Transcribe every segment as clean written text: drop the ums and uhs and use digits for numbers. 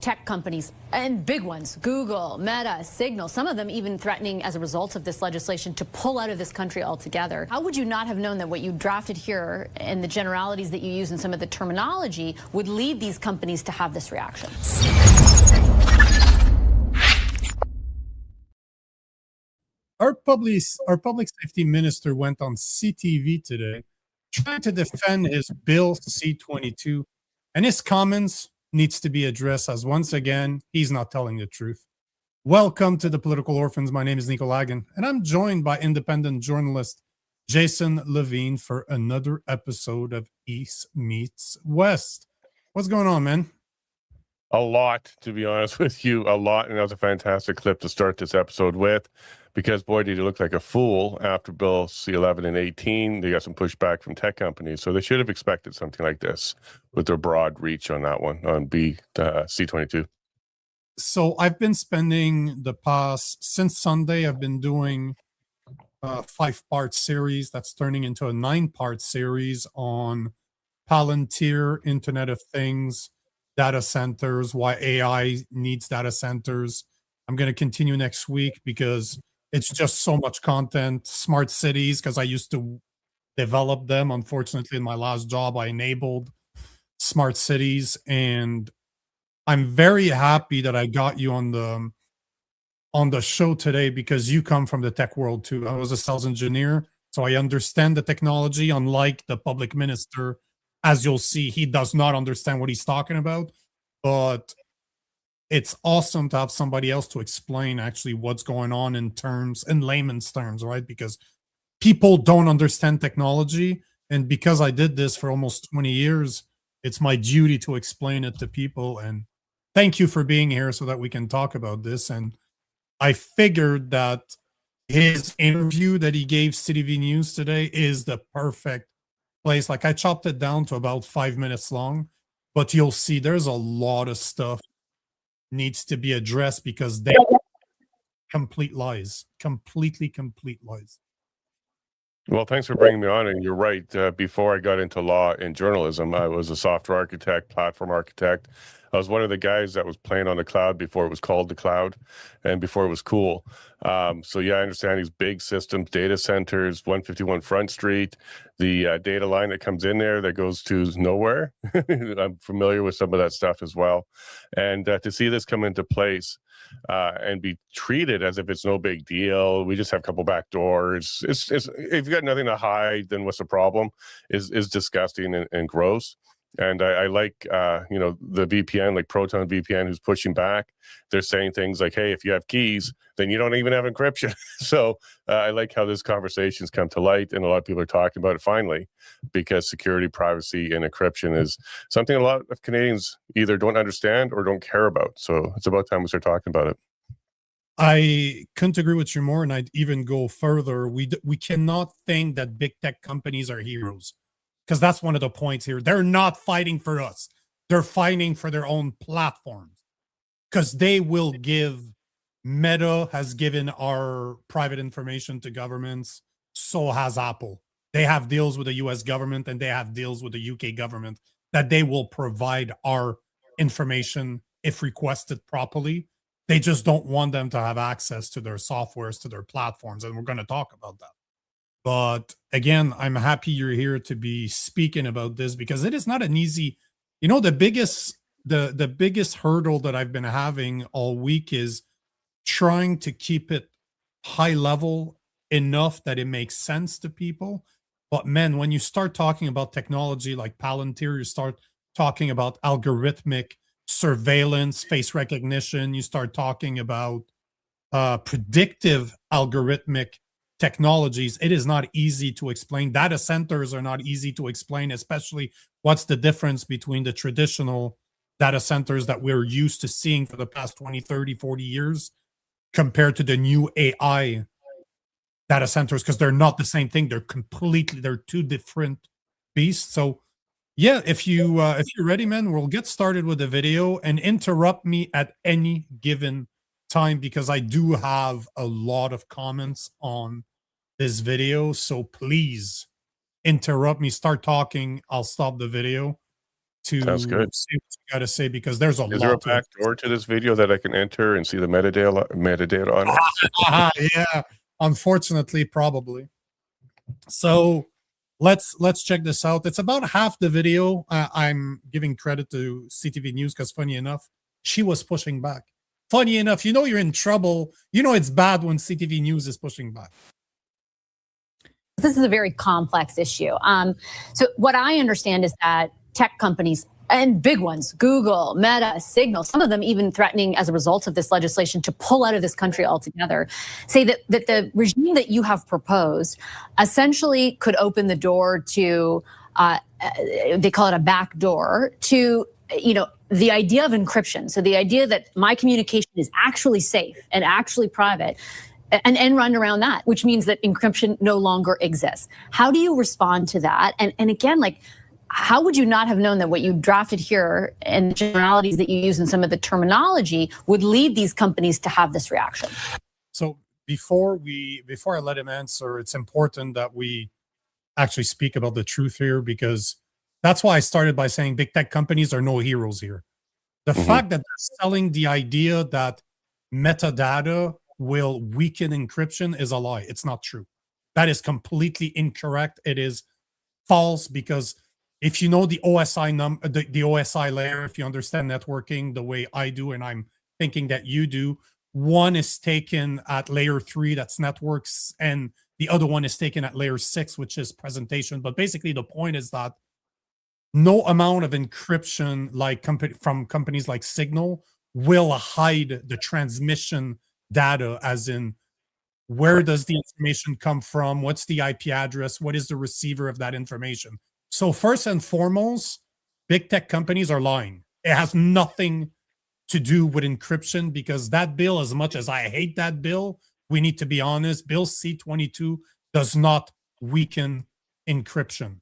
Tech companies and big ones, Google, Meta, Signal, some of them even threatening as a result of this legislation to pull out of this country altogether. How would you not have known that what you drafted here and the generalities that you use in some of the terminology would lead these companies to have this reaction? Our public safety minister went on CTV today trying to defend his bill C-22, and his comments needs to be addressed as, once again, he's not telling the truth. Welcome to the Political Orphans. My name is Nico Lavigne, and I'm joined by independent journalist Jason Lavigne for another episode of East Meets West. What's going on, man? A lot, to be honest with you, a lot. And that was a fantastic clip to start this episode with, because boy, did he look like a fool after Bill C-11 and 18. They got some pushback from tech companies. So they should have expected something like this with their broad reach on that one, on C-22. So I've been spending since Sunday, I've been doing a 5-part series that's turning into a 9-part series on Palantir, Internet of Things, data centers, why AI needs data centers. I'm going to continue next week because it's just so much content. Smart cities, because I used to develop them. Unfortunately, in my last job, I enabled smart cities, and I'm very happy that I got you on the show today because you come from the tech world too. I was a sales engineer, so I understand the technology, unlike the public minister. As you'll see, he does not understand what he's talking about, but it's awesome to have somebody else to explain actually what's going on in layman's terms, right? Because people don't understand technology. And because I did this for almost 20 years, it's my duty to explain it to people. And thank you for being here so that we can talk about this. And I figured that his interview that he gave CTV News today is the perfect place. Like, I chopped it down to about 5 minutes long, but you'll see there's a lot of stuff needs to be addressed because they complete lies, completely complete lies. Well, thanks for bringing me on. And you're right. Before I got into law and journalism, I was a software architect, platform architect. I was one of the guys that was playing on the cloud before it was called the cloud and before it was cool. So yeah, I understand these big systems, data centers, 151 Front Street, the data line that comes in there that goes to nowhere. I'm familiar with some of that stuff as well. And to see this come into place, and be treated as if it's no big deal. We just have a couple back doors. It's if you've got nothing to hide, then what's the problem? Is disgusting and gross. And I like the VPN, like Proton VPN, who's pushing back. They're saying things like, "Hey, if you have keys, then you don't even have encryption." So I like how this conversation's come to light, and a lot of people are talking about it finally, because security, privacy, and encryption is something a lot of Canadians either don't understand or don't care about. So it's about time we start talking about it. I couldn't agree with you more, and I'd even go further. We cannot think that big tech companies are heroes, because that's one of the points here. They're not fighting for us. They're fighting for their own platforms, because they will give. Meta has given our private information to governments. So has Apple. They have deals with the US government, and they have deals with the UK government that they will provide our information if requested properly. They just don't want them to have access to their softwares, to their platforms. And we're going to talk about that. But again, I'm happy you're here to be speaking about this, because it is not an easy, the biggest hurdle that I've been having all week is trying to keep it high level enough that it makes sense to people. But man, when you start talking about technology like Palantir, you start talking about algorithmic surveillance, face recognition, you start talking about predictive algorithmic technologies, it is not easy to explain. Data centers are not easy to explain, especially what's the difference between the traditional data centers that we're used to seeing for the past 20, 30, 40 years compared to the new AI data centers, because they're not the same thing. They're two different beasts. So yeah, if you're ready, man, we'll get started with the video, and interrupt me at any given time, because I do have a lot of comments on this video. So please interrupt me, start talking. I'll stop the video. to Sounds good. see what you got to say, because there's a Is there a lot to it. back door to this video that I can enter and see the metadata on it? Yeah, unfortunately, probably. So let's check this out. It's about half the video. I'm giving credit to CTV News because, funny enough, she was pushing back. Funny enough, you know you're in trouble. You know it's bad when CTV News is pushing back. This is a very complex issue. So what I understand is that tech companies, and big ones, Google, Meta, Signal, some of them even threatening as a result of this legislation to pull out of this country altogether, say that the regime that you have proposed essentially could open the door to, they call it a back door, to, the idea of encryption. So the idea that my communication is actually safe and actually private, an end run around that, which means that encryption no longer exists. How do you respond to that? And again, how would you not have known that what you drafted here and the generalities that you use in some of the terminology would lead these companies to have this reaction? So before I let him answer, it's important that we actually speak about the truth here, because that's why I started by saying big tech companies are no heroes here. The fact that they're selling the idea that metadata will weaken encryption is a lie. It's not true. That is completely incorrect. It is false, because if you know the OSI the OSI layer, if you understand networking the way I do, and I'm thinking that you do, one is taken at layer 3, that's networks, and the other one is taken at layer 6, which is presentation. But basically the point is that no amount of encryption from companies like Signal will hide the transmission data, as in where does the information come from, what's the IP address, what is the receiver of that information. So first and foremost, big tech companies are lying. It has nothing to do with encryption, because that bill, as much as I hate that bill, we need to be honest, Bill C-22 does not weaken encryption.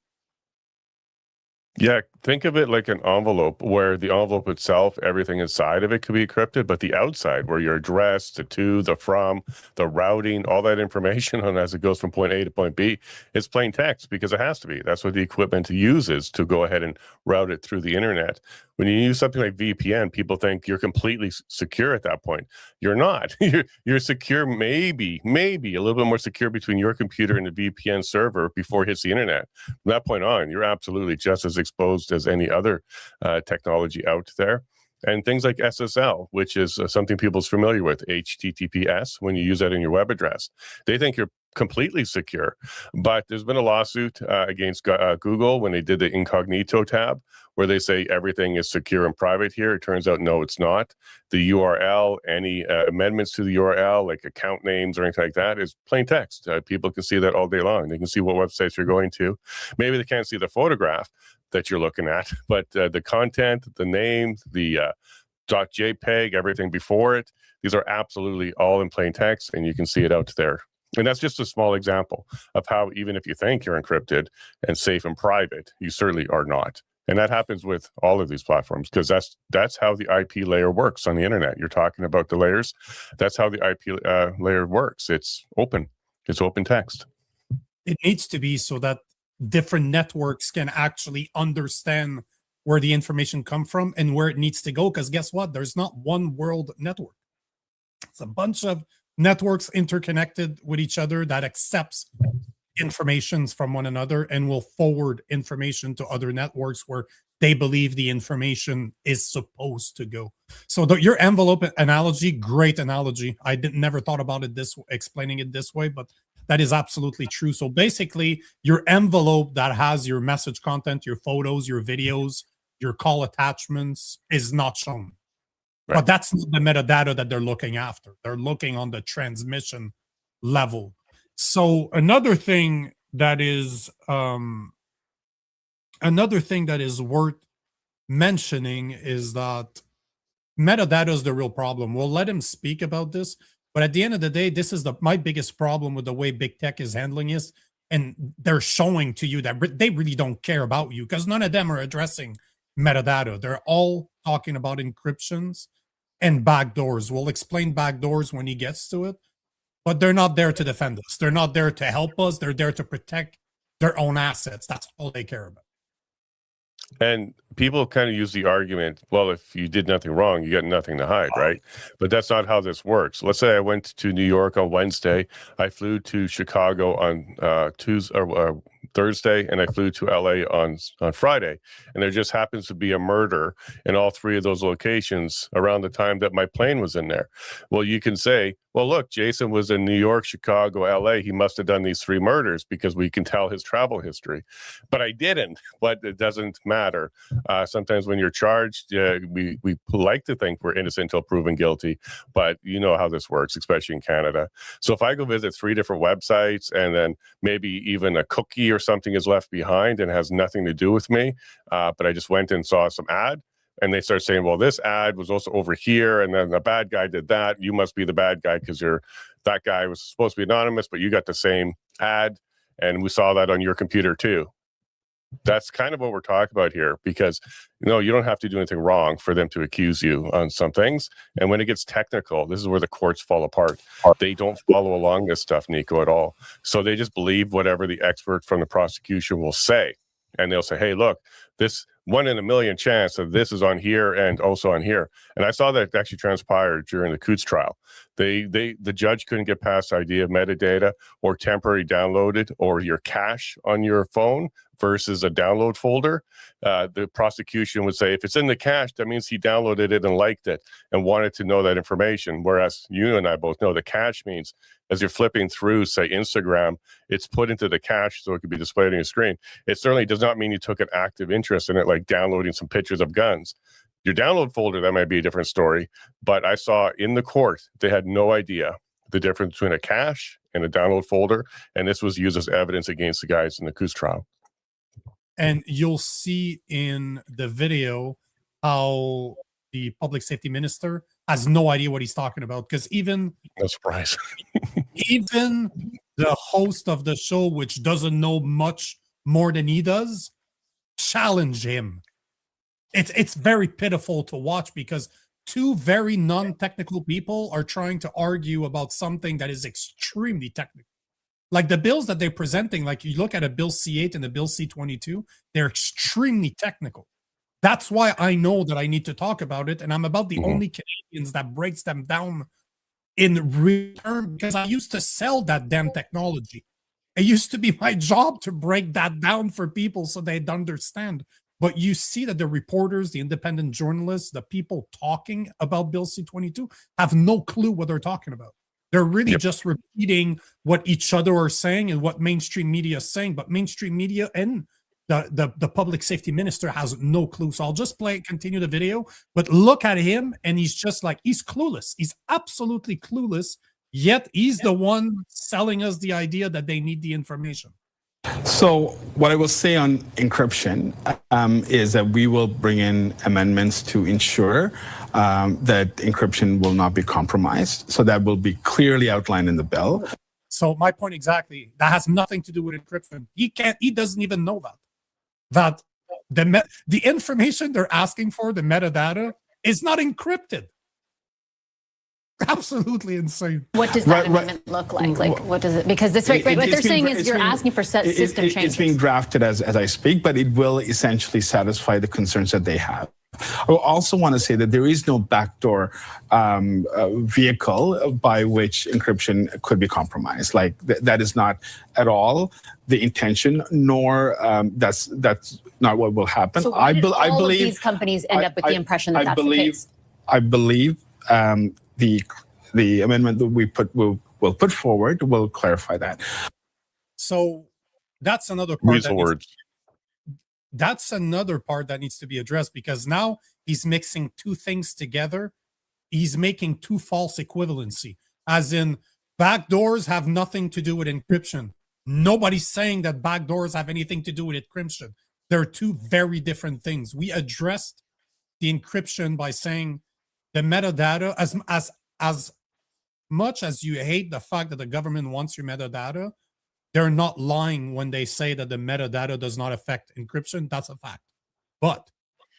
Yeah, think of it like an envelope, where the envelope itself, everything inside of it could be encrypted, but the outside, where your address, the to, the from, the routing, all that information on as it goes from point A to point B, is plain text, because it has to be. That's what the equipment uses to go ahead and route it through the internet. When you use something like VPN, people think you're completely secure at that point. You're not. You're secure, maybe a little bit more secure between your computer and the VPN server before it hits the internet. From that point on, you're absolutely just as exposed as any other technology out there. And things like SSL, which is something people's familiar with, HTTPS, when you use that in your web address, they think you're completely secure. But there's been a lawsuit against Google when they did the incognito tab, where they say everything is secure and private here. It turns out, no, it's not. The URL, any amendments to the URL, like account names or anything like that, is plain text. People can see that all day long. They can see what websites you're going to. Maybe they can't see the photograph that you're looking at, but the content, the name, the .jpeg, everything before it, these are absolutely all in plain text, and you can see it out there. And that's just a small example of how, even if you think you're encrypted and safe and private, you certainly are not. And that happens with all of these platforms, because that's how the IP layer works on the internet. You're talking about the layers. That's how the IP layer works. It's open. It's open text. It needs to be, so that different networks can actually understand where the information come from and where it needs to go. Because guess what? There's not one world network. It's a bunch of networks interconnected with each other that accepts informations from one another and will forward information to other networks where they believe the information is supposed to go. So your envelope analogy, great analogy. I never thought about it explaining it this way, but that is absolutely true. So basically, your envelope that has your message content, your photos, your videos, your call attachments is not shown. Right. But that's not the metadata that they're looking after. They're looking on the transmission level. So another thing that is worth mentioning is that metadata is the real problem. We'll let him speak about this, but at the end of the day, this is my biggest problem with the way big tech is handling this. And they're showing to you that they really don't care about you, because none of them are addressing metadata. They're all talking about encryptions and backdoors. We'll explain backdoors when he gets to it, but they're not there to defend us. They're not there to help us. They're there to protect their own assets. That's all they care about. And people kind of use the argument, well, if you did nothing wrong, you got nothing to hide, right? But that's not how this works. Let's say I went to New York on Wednesday, I flew to Chicago on Tuesday or Thursday, and I flew to LA on Friday. And there just happens to be a murder in all three of those locations around the time that my plane was in there. Well, you can say, well, look, Jason was in New York, Chicago, LA. He must have done these three murders because we can tell his travel history. But I didn't. But it doesn't matter. Sometimes when you're charged, we like to think we're innocent until proven guilty. But you know how this works, especially in Canada. So if I go visit 3 different websites and then maybe even a cookie or something is left behind and has nothing to do with me, but I just went and saw some ad, and they start saying, well, this ad was also over here, and then the bad guy did that. You must be the bad guy because that guy was supposed to be anonymous, but you got the same ad, and we saw that on your computer too. That's kind of what we're talking about here, because you don't have to do anything wrong for them to accuse you on some things. And when it gets technical, this is where the courts fall apart. They don't follow along this stuff, Nico, at all. So they just believe whatever the expert from the prosecution will say. And they'll say, hey, look, this 1 in a million chance that this is on here and also on here. And I saw that actually transpired during the Coots trial. The judge couldn't get past the idea of metadata or temporary downloaded or your cache on your phone versus a download folder. The prosecution would say, if it's in the cache, that means he downloaded it and liked it and wanted to know that information. Whereas you and I both know the cache means as you're flipping through, say, Instagram, it's put into the cache so it could be displayed on your screen. It certainly does not mean you took an active interest in it, like downloading some pictures of guns. Your download folder, that might be a different story. But I saw in the court, they had no idea the difference between a cache and a download folder. And this was used as evidence against the guys in the Coos trial. And you'll see in the video how the public safety minister has no idea what he's talking about. Because even no surprise, even the host of the show, which doesn't know much more than he does, challenge him. It's very pitiful to watch because two very non-technical people are trying to argue about something that is extremely technical. Like the bills that they're presenting, like you look at a bill C8 and a bill C-22, they're extremely technical. That's why I know that I need to talk about it. And I'm about the only Canadians that breaks them down in return, because I used to sell that damn technology. It used to be my job to break that down for people so they'd understand. But you see that the reporters, the independent journalists, the people talking about Bill C-22 have no clue what they're talking about. They're really just repeating what each other are saying and what mainstream media is saying. But mainstream media and the public safety minister has no clue. So I'll just continue the video. But look at him, and he's just like, he's clueless. He's absolutely clueless. Yet he's the one selling us the idea that they need the information. So what I will say on encryption is that we will bring in amendments to ensure that encryption will not be compromised. So that will be clearly outlined in the bill. So my point exactly, that has nothing to do with encryption. He doesn't even know that the information they're asking for, the metadata, is not encrypted. Absolutely insane. What does that amendment look like? Like, what does it? Because this, what they're saying is you're asking for system changes. It's being drafted as I speak, but it will essentially satisfy the concerns that they have. I also want to say that there is no backdoor vehicle by which encryption could be compromised. Like that is not at all the intention, nor that's not what will happen. So I believe these companies end up with the impression that that's the case. I believe the amendment that we will put forward will clarify that. So that's another part. That's another part that needs to be addressed, because now he's mixing two things together. He's making two false equivalency, as in backdoors have nothing to do with encryption. Nobody's saying that backdoors have anything to do with encryption. They're two very different things. We addressed the encryption by saying the metadata, as much as you hate the fact that the government wants your metadata, they're not lying when they say that the metadata does not affect encryption. That's a fact. But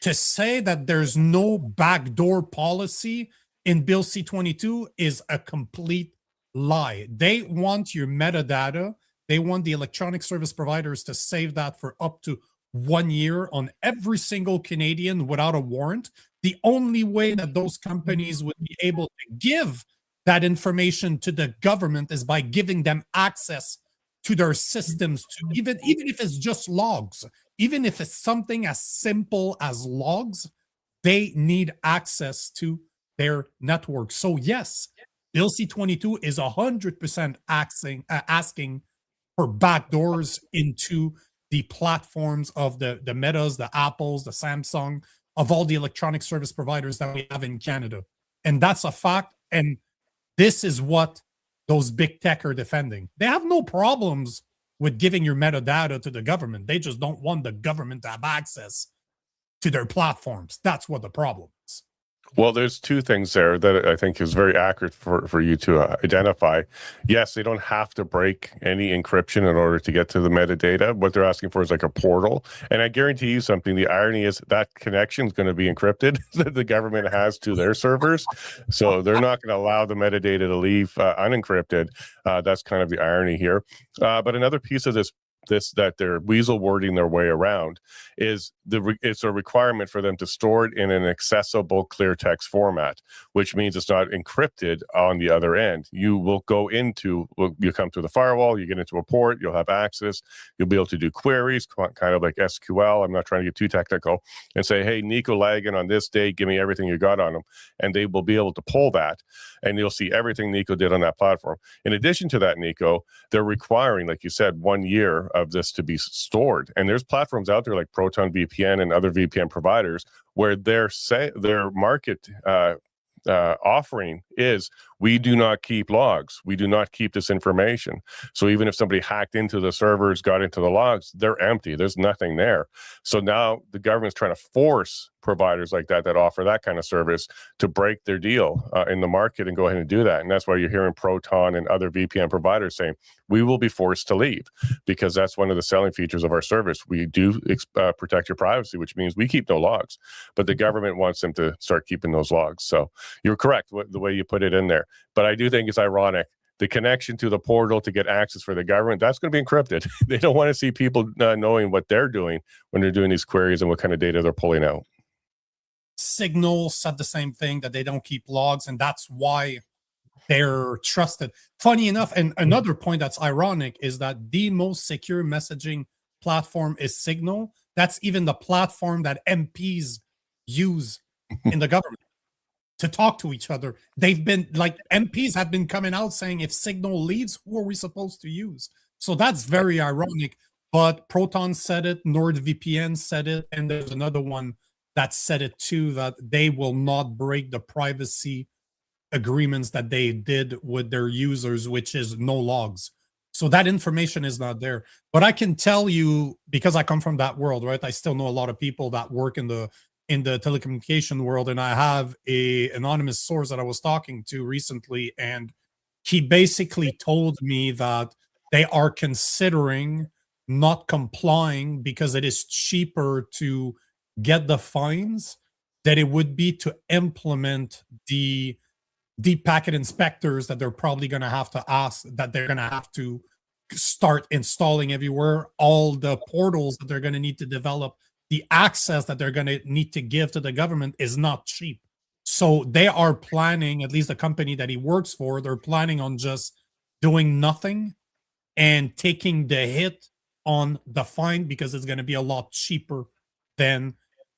to say that there's no backdoor policy in Bill C-22 is a complete lie. They want your metadata. They want the electronic service providers to save that for up to 1 year on every single Canadian without a warrant, the only way that those companies would be able to give that information to the government is by giving them access to their systems, to even if it's just logs, even if it's something as simple as logs, they need access to their network. So yes, Bill C-22 is 100% asking for backdoors into the platforms of the Metas, the Apples, the Samsung, of all the electronic service providers that we have in Canada. And that's a fact. And this is what those big tech are defending. They have no problems with giving your metadata to the government. They just don't want the government to have access to their platforms. That's what the problem is. Well, there's two things there that I think is very accurate for you to identify. Yes, they don't have to break any encryption in order to get to the metadata. What they're asking for is like a portal. And I guarantee you something, the irony is that connection is going to be encrypted that the government has to their servers. So they're not going to allow the metadata to leave unencrypted. That's kind of the irony here. But another piece of this that they're weasel wording their way around is it's a requirement for them to store it in an accessible clear text format, which means it's not encrypted on the other end. You will you come through the firewall, you get into a port, you'll have access, you'll be able to do queries, kind of like SQL. I'm not trying to get too technical, and say, hey, Nico Lavigne on this date, give me everything you got on him. And they will be able to pull that, and you'll see everything Nico did on that platform. In addition to that, Nico, they're requiring, like you said, 1 year of this to be stored. And there's platforms out there like Proton VPN and other VPN providers where their market offering is, we do not keep logs. We do not keep this information. So even if somebody hacked into the servers, got into the logs, they're empty. There's nothing there. So now the government's trying to force providers like that offer that kind of service to break their deal in the market and go ahead and do that. And that's why you're hearing Proton and other VPN providers saying, we will be forced to leave, because that's one of the selling features of our service. We do protect your privacy, which means we keep no logs, but the government wants them to start keeping those logs. So you're correct the way you put it in there. But I do think it's ironic. The connection to the portal to get access for the government, that's going to be encrypted. They don't want to see people knowing what they're doing when they're doing these queries and what kind of data they're pulling out. Signal said the same thing, that they don't keep logs, and that's why they're trusted. Funny enough, and another point that's ironic is that the most secure messaging platform is Signal. That's even the platform that MPs use in the government to talk to each other. They've been like, MPs have been coming out saying, if Signal leaves, who are we supposed to use? So that's very ironic. But Proton said it, NordVPN said it, and there's another one that said it too, that they will not break the privacy agreements that they did with their users, which is no logs. So that information is not there. But I can tell you, because I come from that world, right? I still know a lot of people that work in the telecommunication world, and I have a anonymous source that I was talking to recently, and he basically told me that they are considering not complying because it is cheaper to get the fines that it would be to implement the deep packet inspectors that they're probably going to have to ask, that they're going to have to start installing everywhere, all the portals that they're going to need to develop, the access that they're going to need to give to the government is not cheap. So they are planning, at least the company that he works for, they're planning on just doing nothing and taking the hit on the fine, because it's going to be a lot cheaper than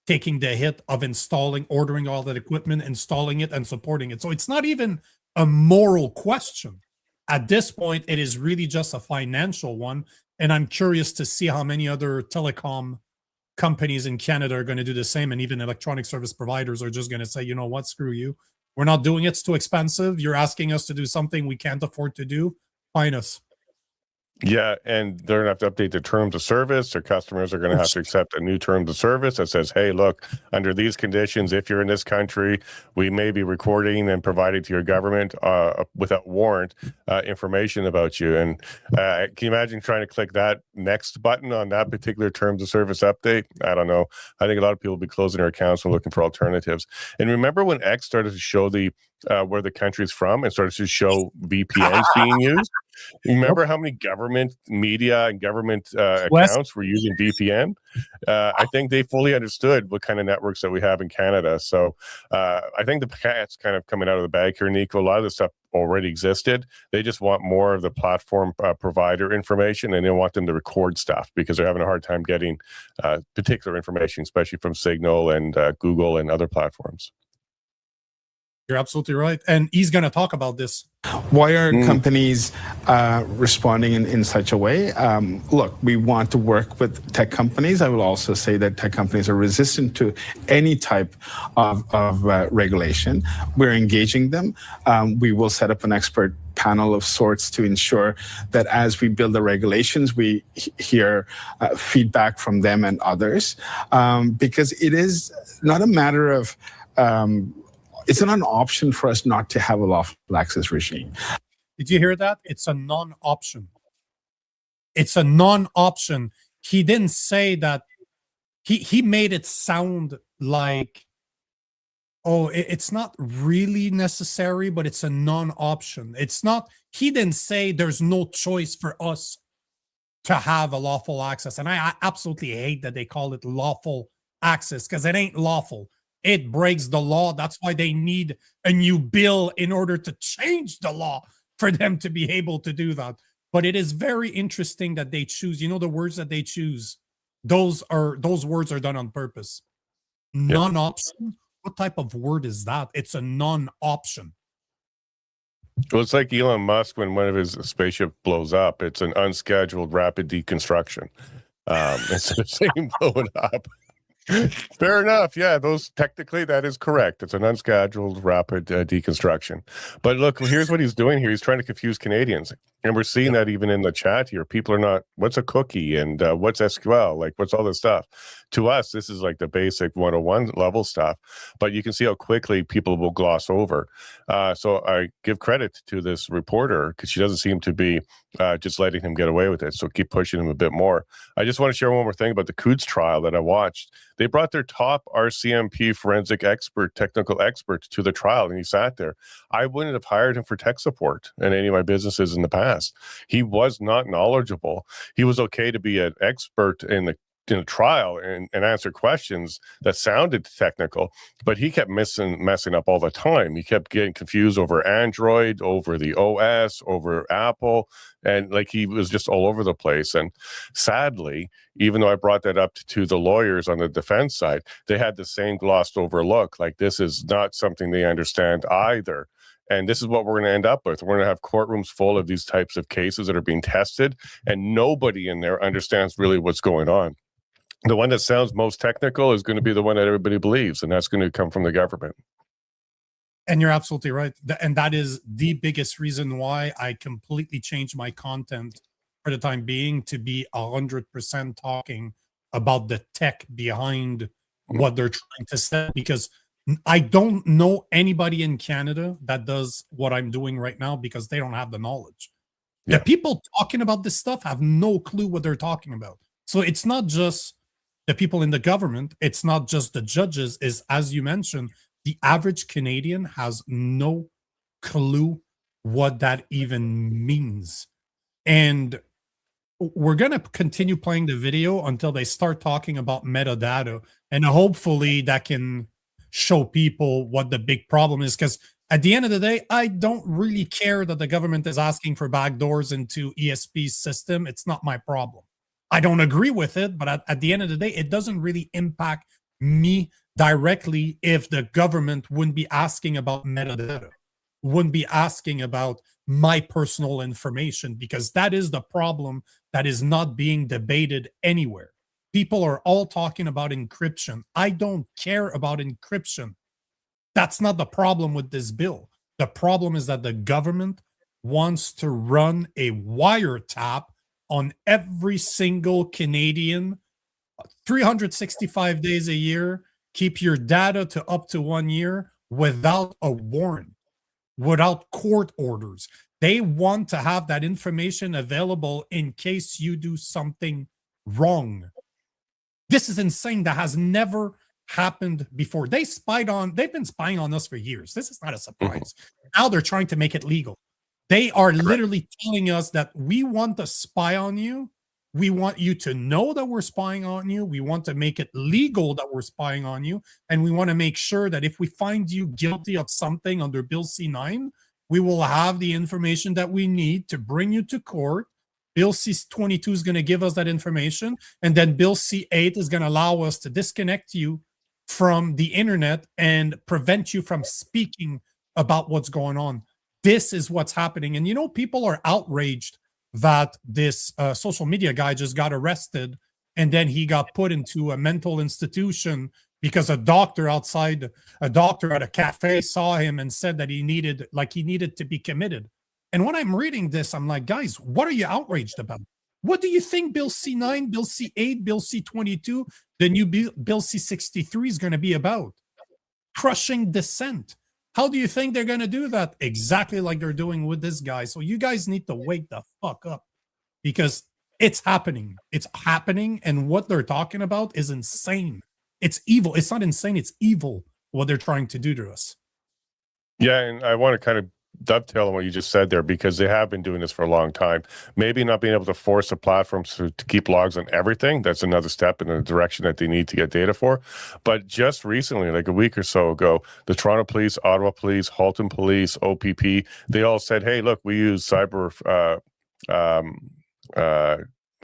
taking the hit of installing, ordering all that equipment, installing it, and supporting it. So it's not even a moral question. At this point, it is really just a financial one. And I'm curious to see how many other telecom companies in Canada are going to do the same, and even electronic service providers are just going to say, you know what, screw you. We're not doing it. It's too expensive. You're asking us to do something we can't afford to do. Fine us. Yeah, and they're going to have to update the terms of service. Their customers are going to have to accept a new terms of service that says, hey, look, under these conditions, if you're in this country, we may be recording and providing to your government without warrant information about you. And can you imagine trying to click that next button on that particular terms of service update? I don't know. I think a lot of people will be closing their accounts and looking for alternatives. And remember when X started to show the where the country's from and started to show VPNs being used. You remember how many government media and government accounts were using VPN? I think they fully understood what kind of networks that we have in Canada. So I think the cat's kind of coming out of the bag here, Nico. A lot of this stuff already existed. They just want more of the platform provider information, and they want them to record stuff because they're having a hard time getting particular information, especially from Signal and Google and other platforms. You're absolutely right. And he's going to talk about this. Why are companies responding in such a way? Look, we want to work with tech companies. I will also say that tech companies are resistant to any type of regulation. We're engaging them. We will set up an expert panel of sorts to ensure that as we build the regulations, we hear feedback from them and others. Because it is not a matter of... it's not an option for us not to have a lawful access regime. Did you hear that? It's a non-option. It's a non-option. He didn't say that. He made it sound like, oh, it's not really necessary, but it's a non-option. It's not. He didn't say there's no choice for us to have a lawful access. And I absolutely hate that they call it lawful access because it ain't lawful. It breaks the law. That's why they need a new bill in order to change the law for them to be able to do that. But it is very interesting that they choose, the words that they choose, those words are done on purpose. Non-option? What type of word is that? It's a non-option. Well, it's like Elon Musk when one of his spaceship blows up. It's an unscheduled rapid deconstruction. Instead of saying blowing up. Fair enough. Yeah, technically that is correct. It's an unscheduled rapid deconstruction. But look, here's what he's doing here. He's trying to confuse Canadians. And we're seeing that even in the chat here. People are not, what's a cookie and what's SQL? Like, what's all this stuff? To us, this is like the basic 101 level stuff. But you can see how quickly people will gloss over. So I give credit to this reporter because she doesn't seem to be just letting him get away with it. So keep pushing him a bit more. I just want to share one more thing about the Coots trial that I watched. They brought their top RCMP forensic expert, technical expert to the trial, and he sat there. I wouldn't have hired him for tech support in any of my businesses in the past. He was not knowledgeable. He was okay to be an expert in a trial and answer questions that sounded technical, but he kept messing up all the time. He kept getting confused over Android, over the OS, over Apple, and like he was just all over the place. And sadly, even though I brought that up to the lawyers on the defense side, they had the same glossed over look, like this is not something they understand either. And this is what we're going to end up with. We're going to have courtrooms full of these types of cases that are being tested, and nobody in there understands really what's going on. The one that sounds most technical is going to be the one that everybody believes, and that's going to come from the government. And you're absolutely right. And that is the biggest reason why I completely changed my content for the time being to be 100% talking about the tech behind what they're trying to say, because I don't know anybody in Canada that does what I'm doing right now because they don't have the knowledge. Yeah. The people talking about this stuff have no clue what they're talking about. So it's not just the people in the government. It's not just the judges. Is, as you mentioned, the average Canadian has no clue what that even means. And we're going to continue playing the video until they start talking about metadata. And hopefully that can show people what the big problem is, because at the end of the day, I don't really care that the government is asking for backdoors into ESP's system. It's not my problem. I don't agree with it, but at the end of the day, it doesn't really impact me directly if the government wouldn't be asking about metadata, wouldn't be asking about my personal information, because that is the problem that is not being debated anywhere. People are all talking about encryption. I don't care about encryption. That's not the problem with this bill. The problem is that the government wants to run a wiretap on every single Canadian 365 days a year, keep your data to up to 1 year without a warrant, without court orders. They want to have that information available in case you do something wrong. This is insane. That has never happened before. They've been spying on us for years. This is not a surprise. Now they're trying to make it legal. They are literally telling us that we want to spy on you. We want you to know that we're spying on you. We want to make it legal that we're spying on you. And we want to make sure that if we find you guilty of something under Bill C-9, we will have the information that we need to bring you to court. Bill C-22 is going to give us that information. And then Bill C-8 is going to allow us to disconnect you from the internet and prevent you from speaking about what's going on. This is what's happening. And, you know, people are outraged that this social media guy just got arrested and then he got put into a mental institution because a doctor at a cafe saw him and said that he needed to be committed. And when I'm reading this, I'm like, guys, what are you outraged about? What do you think Bill C-9, Bill C-8, Bill C-22, the new Bill C-63 is going to be about? Crushing dissent. How do you think they're going to do that? Exactly like they're doing with this guy. So you guys need to wake the fuck up because it's happening. It's happening. And what they're talking about is insane. It's evil. It's not insane. It's evil what they're trying to do to us. Yeah, and I want to kind of dovetail on what you just said there, because they have been doing this for a long time. Maybe not being able to force the platforms to keep logs on everything. That's another step in the direction that they need to get data for. But just recently, like a week or so ago, the Toronto Police, Ottawa Police, Halton Police, OPP, they all said, hey, look, we use cyber,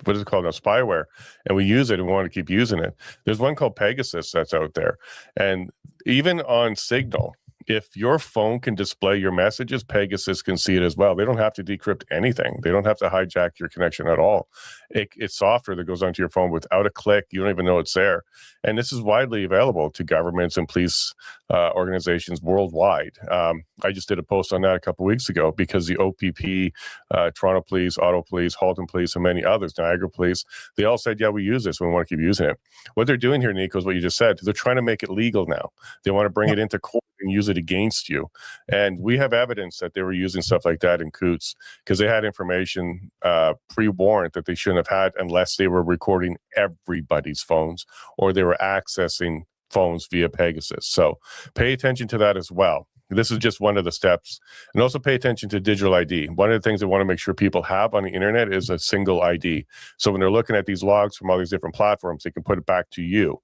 what is it called now? Spyware, and we use it and we want to keep using it. There's one called Pegasus that's out there. And even on Signal, if your phone can display your messages, Pegasus can see it as well. They don't have to decrypt anything. They don't have to hijack your connection at all. It's software that goes onto your phone without a click. You don't even know it's there. And this is widely available to governments and police organizations worldwide. I just did a post on that a couple of weeks ago because the OPP, Toronto Police, Ottawa Police, Halton Police, and many others, Niagara Police, they all said, yeah, we use this and we want to keep using it. What they're doing here, Nico, is what you just said. They're trying to make it legal now. They want to bring it into court and use it against you. And we have evidence that they were using stuff like that in Coots because they had information pre-warrant that they shouldn't have had unless they were recording everybody's phones or they were accessing phones via Pegasus. So pay attention to that as well. This is just one of the steps. And also pay attention to digital ID. One of the things they want to make sure people have on the internet is a single ID. So when they're looking at these logs from all these different platforms, they can put it back to you.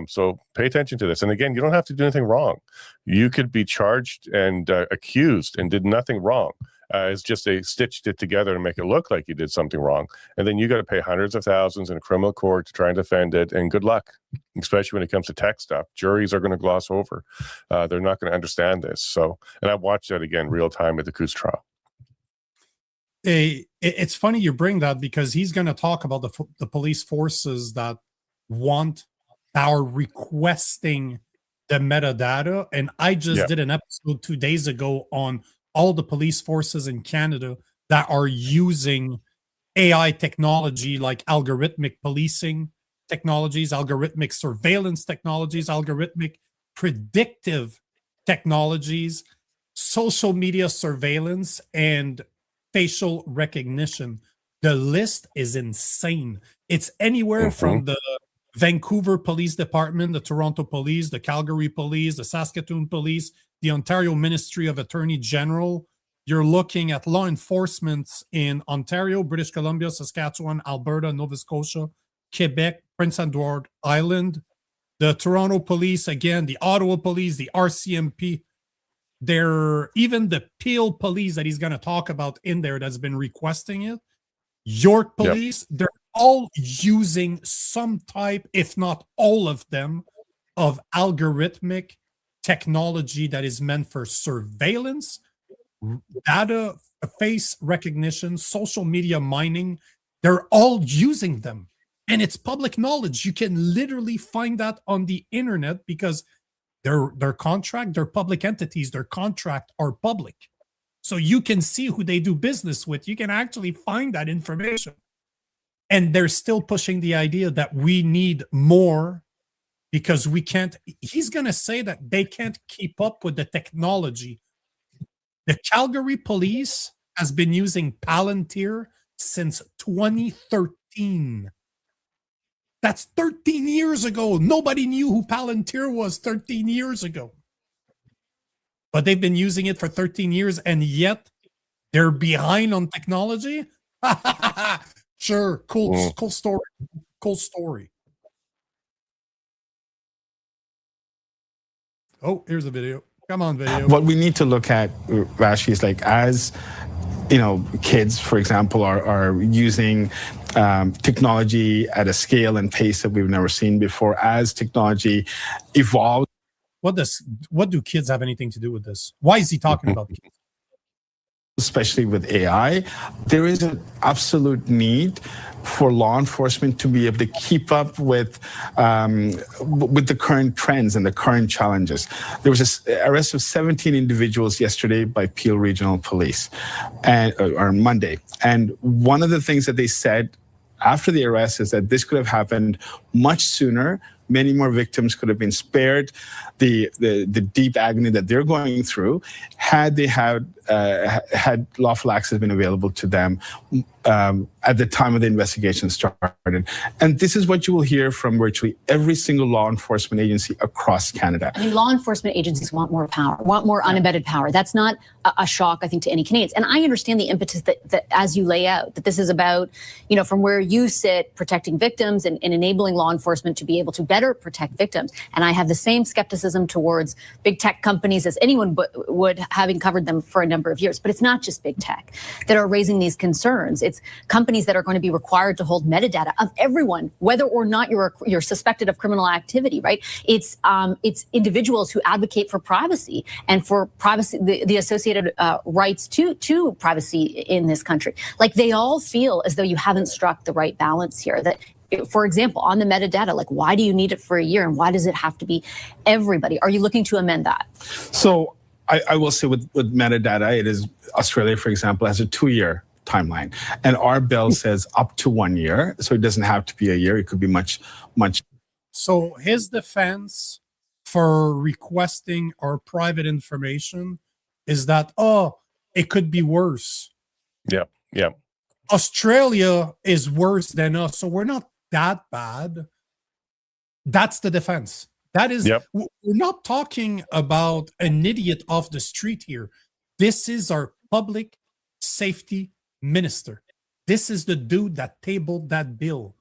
So pay attention to this. And again, you don't have to do anything wrong. You could be charged and accused and did nothing wrong. It's just they stitched it together to make it look like you did something wrong. And then you got to pay hundreds of thousands in a criminal court to try and defend it. And good luck, especially when it comes to tech stuff. Juries are going to gloss over. They're not going to understand this. So, and I watched that again real time at the Coos trial. It's funny you bring that because he's going to talk about the police forces that are requesting the metadata. And I just did an episode 2 days ago on all the police forces in Canada that are using AI technology like algorithmic policing technologies, algorithmic surveillance technologies, algorithmic predictive technologies, social media surveillance, and facial recognition. The list is insane. It's anywhere from the Vancouver Police Department, the Toronto Police, the Calgary Police, the Saskatoon Police, the Ontario Ministry of Attorney General. You're looking at law enforcement in Ontario, British Columbia, Saskatchewan, Alberta, Nova Scotia, Quebec, Prince Edward Island, the Toronto Police, again, the Ottawa Police, the RCMP. Even the Peel Police that he's going to talk about in there that's been requesting it. York Police, they're all using some type, if not all of them, of algorithmic technology that is meant for surveillance, data, face recognition, social media mining. They're all using them. And it's public knowledge. You can literally find that on the internet because their contract, they're public entities, their contract are public. So you can see who they do business with. You can actually find that information. And they're still pushing the idea that we need more because we can't. He's going to say that they can't keep up with the technology. The Calgary Police has been using Palantir since 2013. That's 13 years ago. Nobody knew who Palantir was 13 years ago. But they've been using it for 13 years, and yet they're behind on technology? Sure, cool story. Cool story. Oh, here's a video. Come on, video. What we need to look at, Rashi, is like, as kids, for example, are using technology at a scale and pace that we've never seen before. As technology evolves, what do kids have anything to do with this? Why is he talking about kids? Especially with AI, there is an absolute need for law enforcement to be able to keep up with the current trends and the current challenges. There was an arrest of 17 individuals yesterday by Peel Regional Police, or Monday. And one of the things that they said after the arrest is that this could have happened much sooner. Many more victims could have been spared the deep agony that they're going through had they had lawful access been available to them at the time of the investigation started. And this is what you will hear from virtually every single law enforcement agency across Canada. I mean, law enforcement agencies want more power, want more unabetted power. That's not a shock, I think, to any Canadians. And I understand the impetus that as you lay out, that this is about, from where you sit, protecting victims and enabling law enforcement to be able to better protect victims. And I have the same skepticism towards big tech companies as anyone would, having covered them for a number of years. But it's not just big tech that are raising these concerns. It's companies that are going to be required to hold metadata of everyone, whether or not you're suspected of criminal activity, right? It's individuals who advocate for privacy and for privacy, the associated rights to privacy in this country. Like, they all feel as though you haven't struck the right balance here. That, for example, on the metadata, like, why do you need it for a year and why does it have to be everybody? Are you looking to amend that? So I will say with metadata, it is Australia, for example, has a 2-year timeline. And our bill says up to 1 year. So it doesn't have to be a year. It could be much. So his defense for requesting our private information is that, it could be worse. Yeah. Australia is worse than us, so we're not that bad. That's the defense. That is, we're not talking about an idiot off the street here. This is our public safety minister. This is the dude that tabled that bill.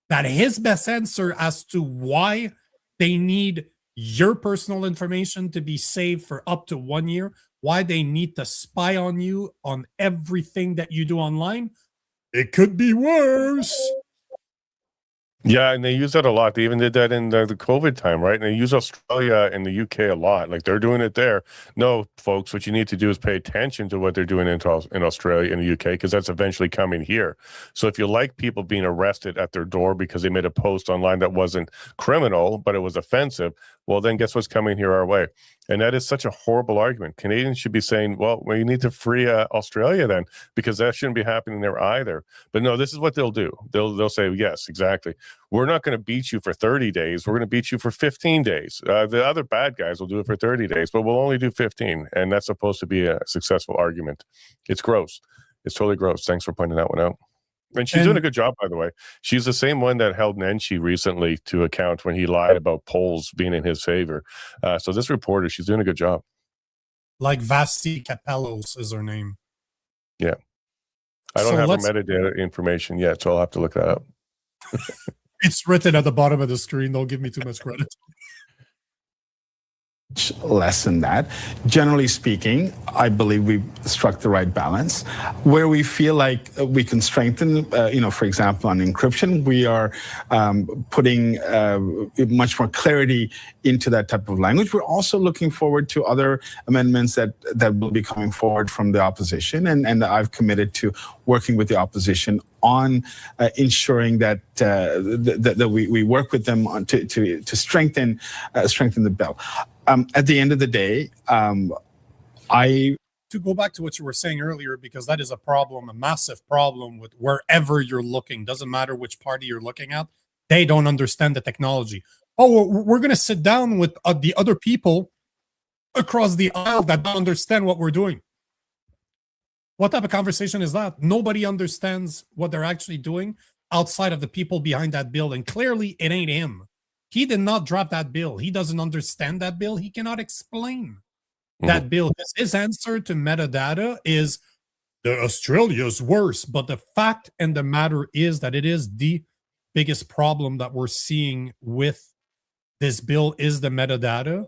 That his best answer as to why they need your personal information to be saved for up to 1 year, why they need to spy on you on everything that you do online, it could be worse. Yeah, and they use that a lot. They even did that in the COVID time, right? And they use Australia and the UK a lot. Like, they're doing it there. No, folks, what you need to do is pay attention to what they're doing in Australia and the UK, because that's eventually coming here. So if you like people being arrested at their door because they made a post online that wasn't criminal, but it was offensive, well, then guess what's coming here our way? And that is such a horrible argument. Canadians should be saying, well, you need to free Australia then, because that shouldn't be happening there either. But no, this is what they'll do. They'll say, yes, exactly. We're not going to beat you for 30 days. We're going to beat you for 15 days. The other bad guys will do it for 30 days, but we'll only do 15. And that's supposed to be a successful argument. It's gross. It's totally gross. Thanks for pointing that one out. And she's doing a good job, by the way. She's the same one that held Nenshi recently to account when he lied about polls being in his favor. So this reporter, she's doing a good job. Like Vasti Capellos is her name. Yeah. I don't have her metadata information yet, so I'll have to look that up. It's written at the bottom of the screen. Don't give me too much credit. Less than that. Generally speaking, I believe we've struck the right balance. Where we feel like we can strengthen, for example, on encryption, we are putting much more clarity into that type of language. We're also looking forward to other amendments that will be coming forward from the opposition, and I've committed to working with the opposition on ensuring that we work with them on to strengthen the bill. At the end of the day, to go back to what you were saying earlier, because that is a problem, a massive problem with wherever you're looking. Doesn't matter which party you're looking at. They don't understand the technology. Oh, we're going to sit down with the other people across the aisle that don't understand what we're doing. What type of conversation is that? Nobody understands what they're actually doing. outside of the people behind that bill, and clearly it ain't him. He did not draft that bill. He doesn't understand that bill. He cannot explain that bill. His answer to metadata is the Australia's worse, but the fact and the matter is that it is the biggest problem that we're seeing with this bill is the metadata.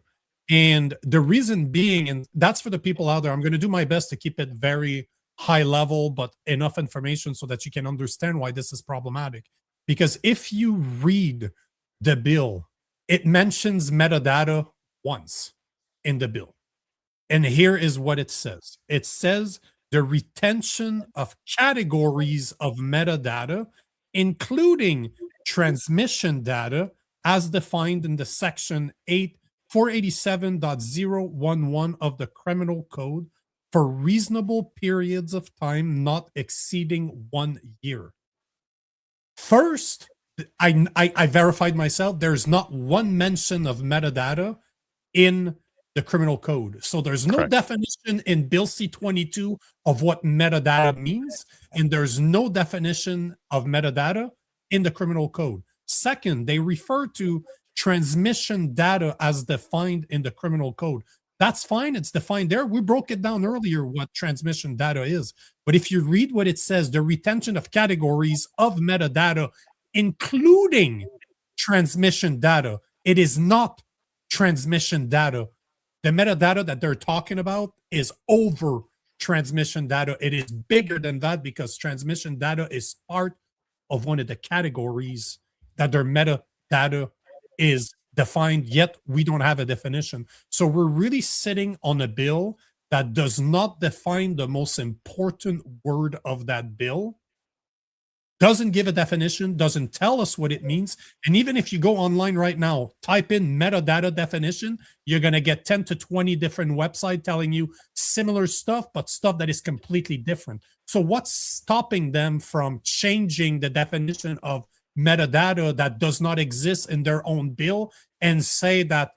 And the reason being, and that's for the people out there, I'm going to do my best to keep it very high level, but enough information so that you can understand why this is problematic. Because if you read the bill, it mentions metadata once in the bill. And here is what it says. It says the retention of categories of metadata, including transmission data, as defined in the section 487.011 of the Criminal Code for reasonable periods of time not exceeding 1 year. First, I verified myself. There's not one mention of metadata in the Criminal Code. So there's no definition in Bill C-22 of what metadata means, and there's no definition of metadata in the Criminal Code. Second, they refer to transmission data as defined in the Criminal Code. That's fine. It's defined there. We broke it down earlier what transmission data is. But if you read what it says, the retention of categories of metadata, including transmission data, it is not transmission data. The metadata that they're talking about is over transmission data. It is bigger than that because transmission data is part of one of the categories that their metadata is defined, yet we don't have a definition. So we're really sitting on a bill that does not define the most important word of that bill, doesn't give a definition, doesn't tell us what it means. And even if you go online right now, type in metadata definition, you're going to get 10 to 20 different websites telling you similar stuff, but stuff that is completely different. So what's stopping them from changing the definition of metadata that does not exist in their own bill and say that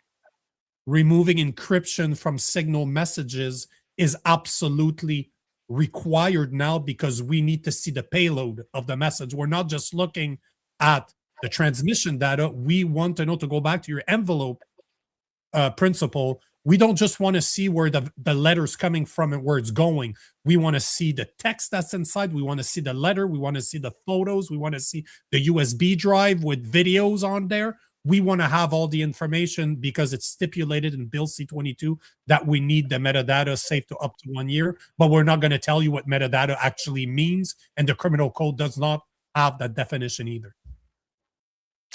removing encryption from signal messages is absolutely required now because we need to see the payload of the message. We're not just looking at the transmission data. We want to know, to go back to your envelope principle, we don't just want to see where the letter's coming from and where it's going. We want to see the text that's inside. We want to see the letter. We want to see the photos. We want to see the USB drive with videos on there. We want to have all the information because it's stipulated in Bill C-22 that we need the metadata safe to up to 1 year, but we're not going to tell you what metadata actually means, and the Criminal Code does not have that definition either.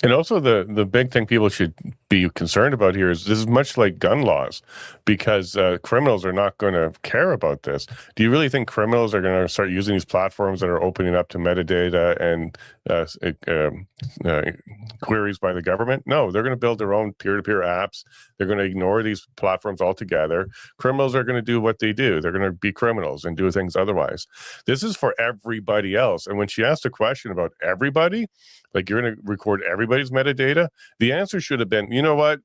And also the big thing people should be concerned about here is this is much like gun laws, because criminals are not going to care about this. Do you really think criminals are going to start using these platforms that are opening up to metadata and queries by the government? No, they're going to build their own peer-to-peer apps. They're going to ignore these platforms altogether. Criminals are going to do what they do. They're going to be criminals and do things otherwise. This is for everybody else. And when she asked a question about everybody, like you're going to record everybody's metadata, the answer should have been, you know what,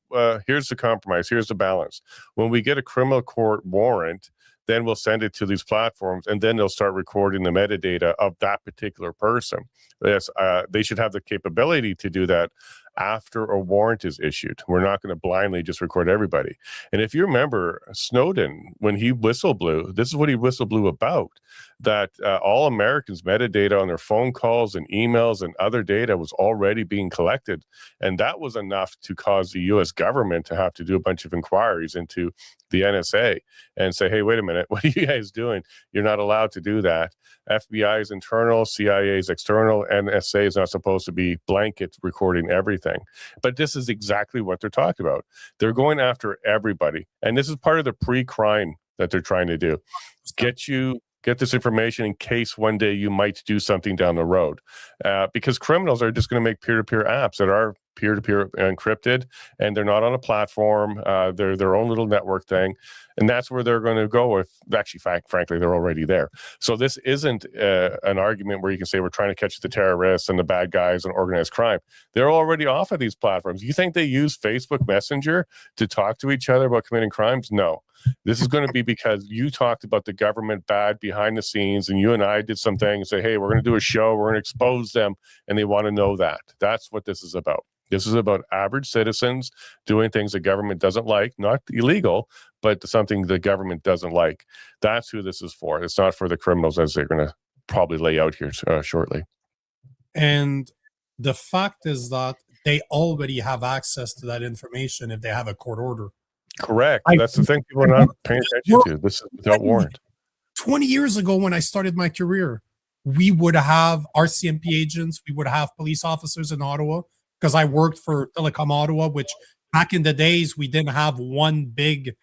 here's the compromise, here's the balance. When we get a criminal court warrant, then we'll send it to these platforms, and then they'll start recording the metadata of that particular person. Yes, they should have the capability to do that after a warrant is issued. We're not going to blindly just record everybody. And if you remember Snowden, when he whistleblew, this is what he whistleblew about, that all Americans' metadata on their phone calls and emails and other data was already being collected. And that was enough to cause the U.S. government to have to do a bunch of inquiries into the NSA and say, hey, wait a minute, what are you guys doing? You're not allowed to do that. FBI is internal, CIA is external, NSA is not supposed to be blanket recording everything. But this is exactly what they're talking about. They're going after everybody. And this is part of the pre-crime that they're trying to do. Get this information in case one day you might do something down the road. Because criminals are just going to make peer-to-peer apps that are peer-to-peer encrypted, and they're not on a platform. They're their own little network thing. And that's where they're going to go. If actually, frankly, they're already there. So this isn't an argument where you can say we're trying to catch the terrorists and the bad guys and organized crime. They're already off of these platforms. You think they use Facebook Messenger to talk to each other about committing crimes? No. This is going to be because you talked about the government bad behind the scenes, and you and I did something and say, hey, we're going to do a show, we're going to expose them, and they want to know that. That's what this is about. This is about average citizens doing things the government doesn't like, not illegal, but something the government doesn't like. That's who this is for. It's not for the criminals, as they're going to probably lay out here shortly. And the fact is that they already have access to that information if they have a court order. Correct. That's the thing people are not paying attention to. This is without warrant. 20 years ago, when I started my career, we would have RCMP agents, we would have police officers in Ottawa, because I worked for Telecom Ottawa, which back in the days, we didn't have one big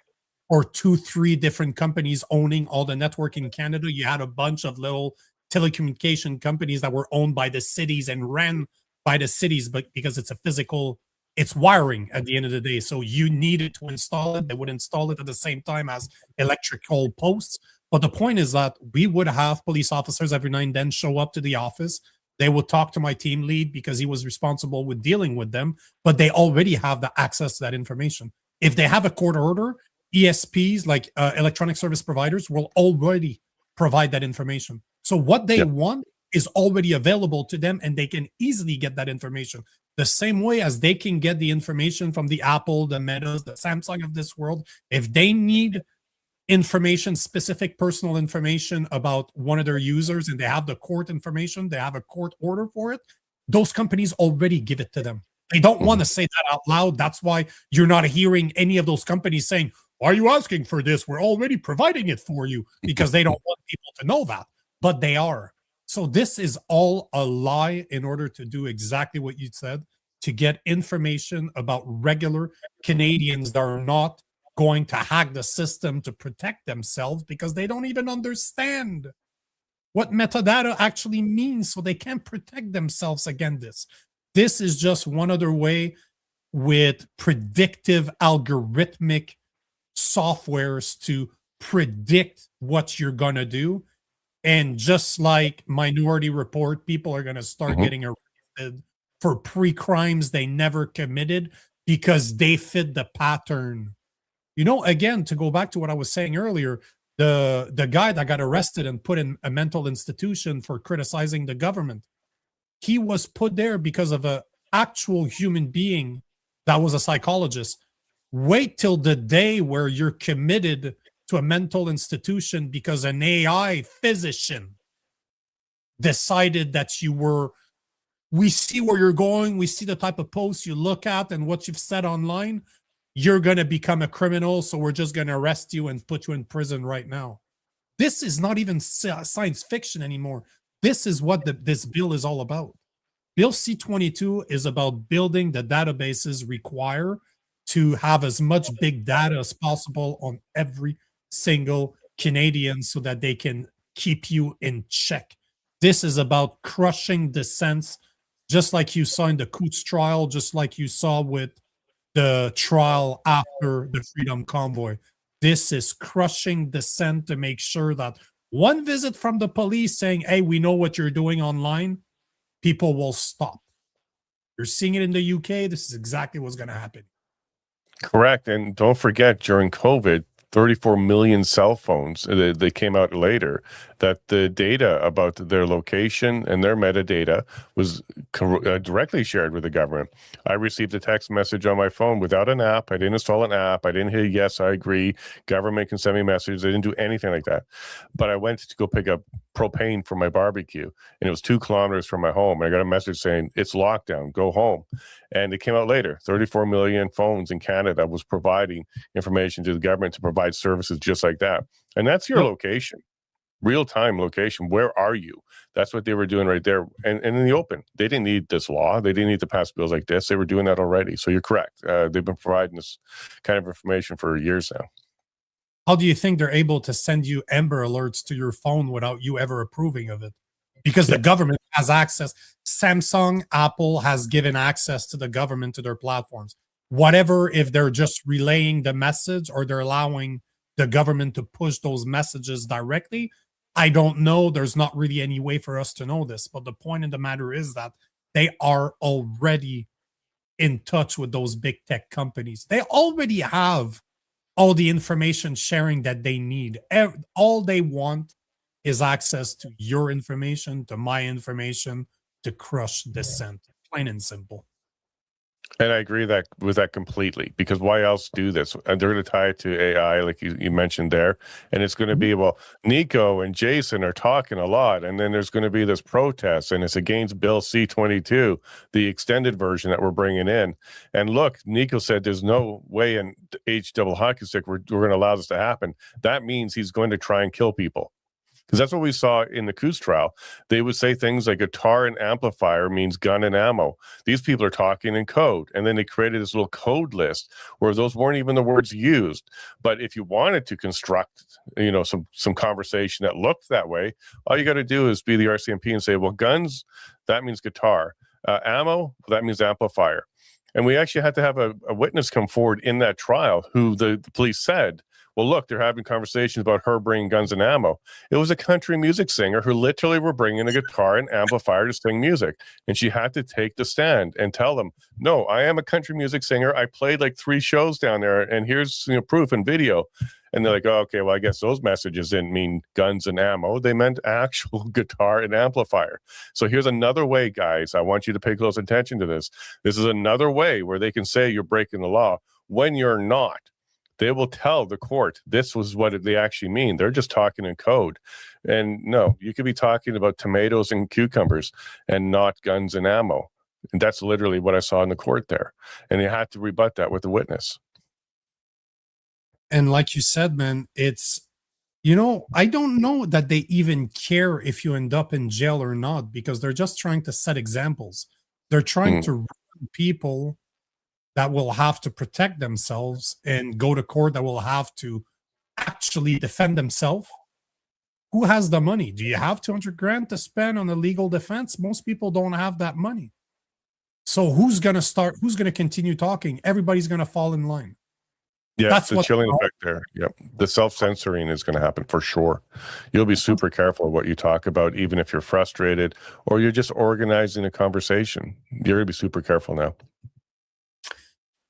or 2-3 different companies owning all the network in Canada. You had a bunch of little telecommunication companies that were owned by the cities and ran by the cities, but because it's a physical, it's wiring at the end of the day. So you needed to install it. They would install it at the same time as electrical posts. But the point is that we would have police officers every now and then show up to the office. They would talk to my team lead because he was responsible with dealing with them, but they already have the access to that information. If they have a court order, ESPs, like electronic service providers, will already provide that information. So what they want is already available to them, and they can easily get that information. The same way as they can get the information from the Apple, the Metas, the Samsung of this world. If they need information, specific personal information about one of their users, and they have the court information, they have a court order for it, those companies already give it to them. They don't want to say that out loud. That's why you're not hearing any of those companies saying, why are you asking for this? We're already providing it for you, because they don't want people to know that, but they are. So this is all a lie in order to do exactly what you said, to get information about regular Canadians that are not going to hack the system to protect themselves, because they don't even understand what metadata actually means, so they can't protect themselves against this. This is just one other way with predictive algorithmic softwares to predict what you're going to do. And just like Minority Report, people are going to start getting arrested for pre-crimes they never committed because they fit the pattern. You know, again, to go back to what I was saying earlier, the guy that got arrested and put in a mental institution for criticizing the government, he was put there because of an actual human being that was a psychologist. Wait till the day where you're committed to a mental institution because an AI physician decided that you were, we see where you're going, we see the type of posts you look at and what you've said online, you're going to become a criminal, so we're just going to arrest you and put you in prison right now. This is not even science fiction anymore. This is what this bill is all about. Bill C-22 is about building the databases required to have as much big data as possible on every single Canadian so that they can keep you in check. This is about crushing dissents, just like you saw in the Coutts trial, just like you saw with the trial after the Freedom Convoy. This is crushing dissent to make sure that one visit from the police saying, hey, we know what you're doing online, people will stop. You're seeing it in the UK. This is exactly what's going to happen. Correct. And don't forget, during COVID, 34 million cell phones, they came out later, that the data about their location and their metadata was directly shared with the government. I received a text message on my phone without an app. I didn't install an app. I didn't hit yes, I agree. Government can send me messages. I didn't do anything like that. But I went to go pick up propane for my barbecue, and it was 2 kilometers from my home. And I got a message saying, it's lockdown, go home. And it came out later. 34 million phones in Canada was providing information to the government to provide services just like that. And that's your location, real-time location. Where are you? That's what they were doing right there. And in the open, they didn't need this law. They didn't need to pass bills like this. They were doing that already. So you're correct. They've been providing this kind of information for years now. How do you think they're able to send you Amber Alerts to your phone without you ever approving of it? Because the government has access. Samsung, Apple has given access to the government to their platforms. Whatever, if they're just relaying the message or they're allowing the government to push those messages directly? I don't know. There's not really any way for us to know this. But the point of the matter is that they are already in touch with those big tech companies. They already have all the information sharing that they need. All they want is access to your information, to my information, to crush dissent. Plain and simple. And I agree with that completely, because why else do this? And they're going to tie it to AI, like you mentioned there. And it's going to be, well, Nico and Jason are talking a lot. And then there's going to be this protest, and it's against Bill C-22, the extended version that we're bringing in. And look, Nico said there's no way in H double hockey stick we're going to allow this to happen. That means he's going to try and kill people. Because that's what we saw in the Coos trial. They would say things like guitar and amplifier means gun and ammo. These people are talking in code. And then they created this little code list where those weren't even the words used. But if you wanted to construct, some conversation that looked that way, all you got to do is be the RCMP and say, well, guns, that means guitar. Ammo, that means amplifier. And we actually had to have a witness come forward in that trial who the police said, well, look, they're having conversations about her bringing guns and ammo. It was a country music singer who literally were bringing a guitar and amplifier to sing music. And she had to take the stand and tell them, no, I am a country music singer. I played like 3 shows down there, and here's proof and video. And they're like, oh, okay, well, I guess those messages didn't mean guns and ammo. They meant actual guitar and amplifier. So here's another way, guys. I want you to pay close attention to this. This is another way where they can say you're breaking the law when you're not. They will tell the court this was what they actually mean. They're just talking in code. And no, you could be talking about tomatoes and cucumbers and not guns and ammo. And that's literally what I saw in the court there. And they had to rebut that with the witness. And like you said, man, it's, I don't know that they even care if you end up in jail or not, because they're just trying to set examples. They're trying to ruin people that will have to protect themselves and go to court, that will have to actually defend themselves. Who has the money? Do you have 200 grand to spend on a legal defense? Most people don't have that money. So who's going to continue talking? Everybody's going to fall in line. Yeah, that's the chilling effect there. Yep. The self-censoring is going to happen for sure. You'll be super careful what you talk about, even if you're frustrated or you're just organizing a conversation. You're going to be super careful now.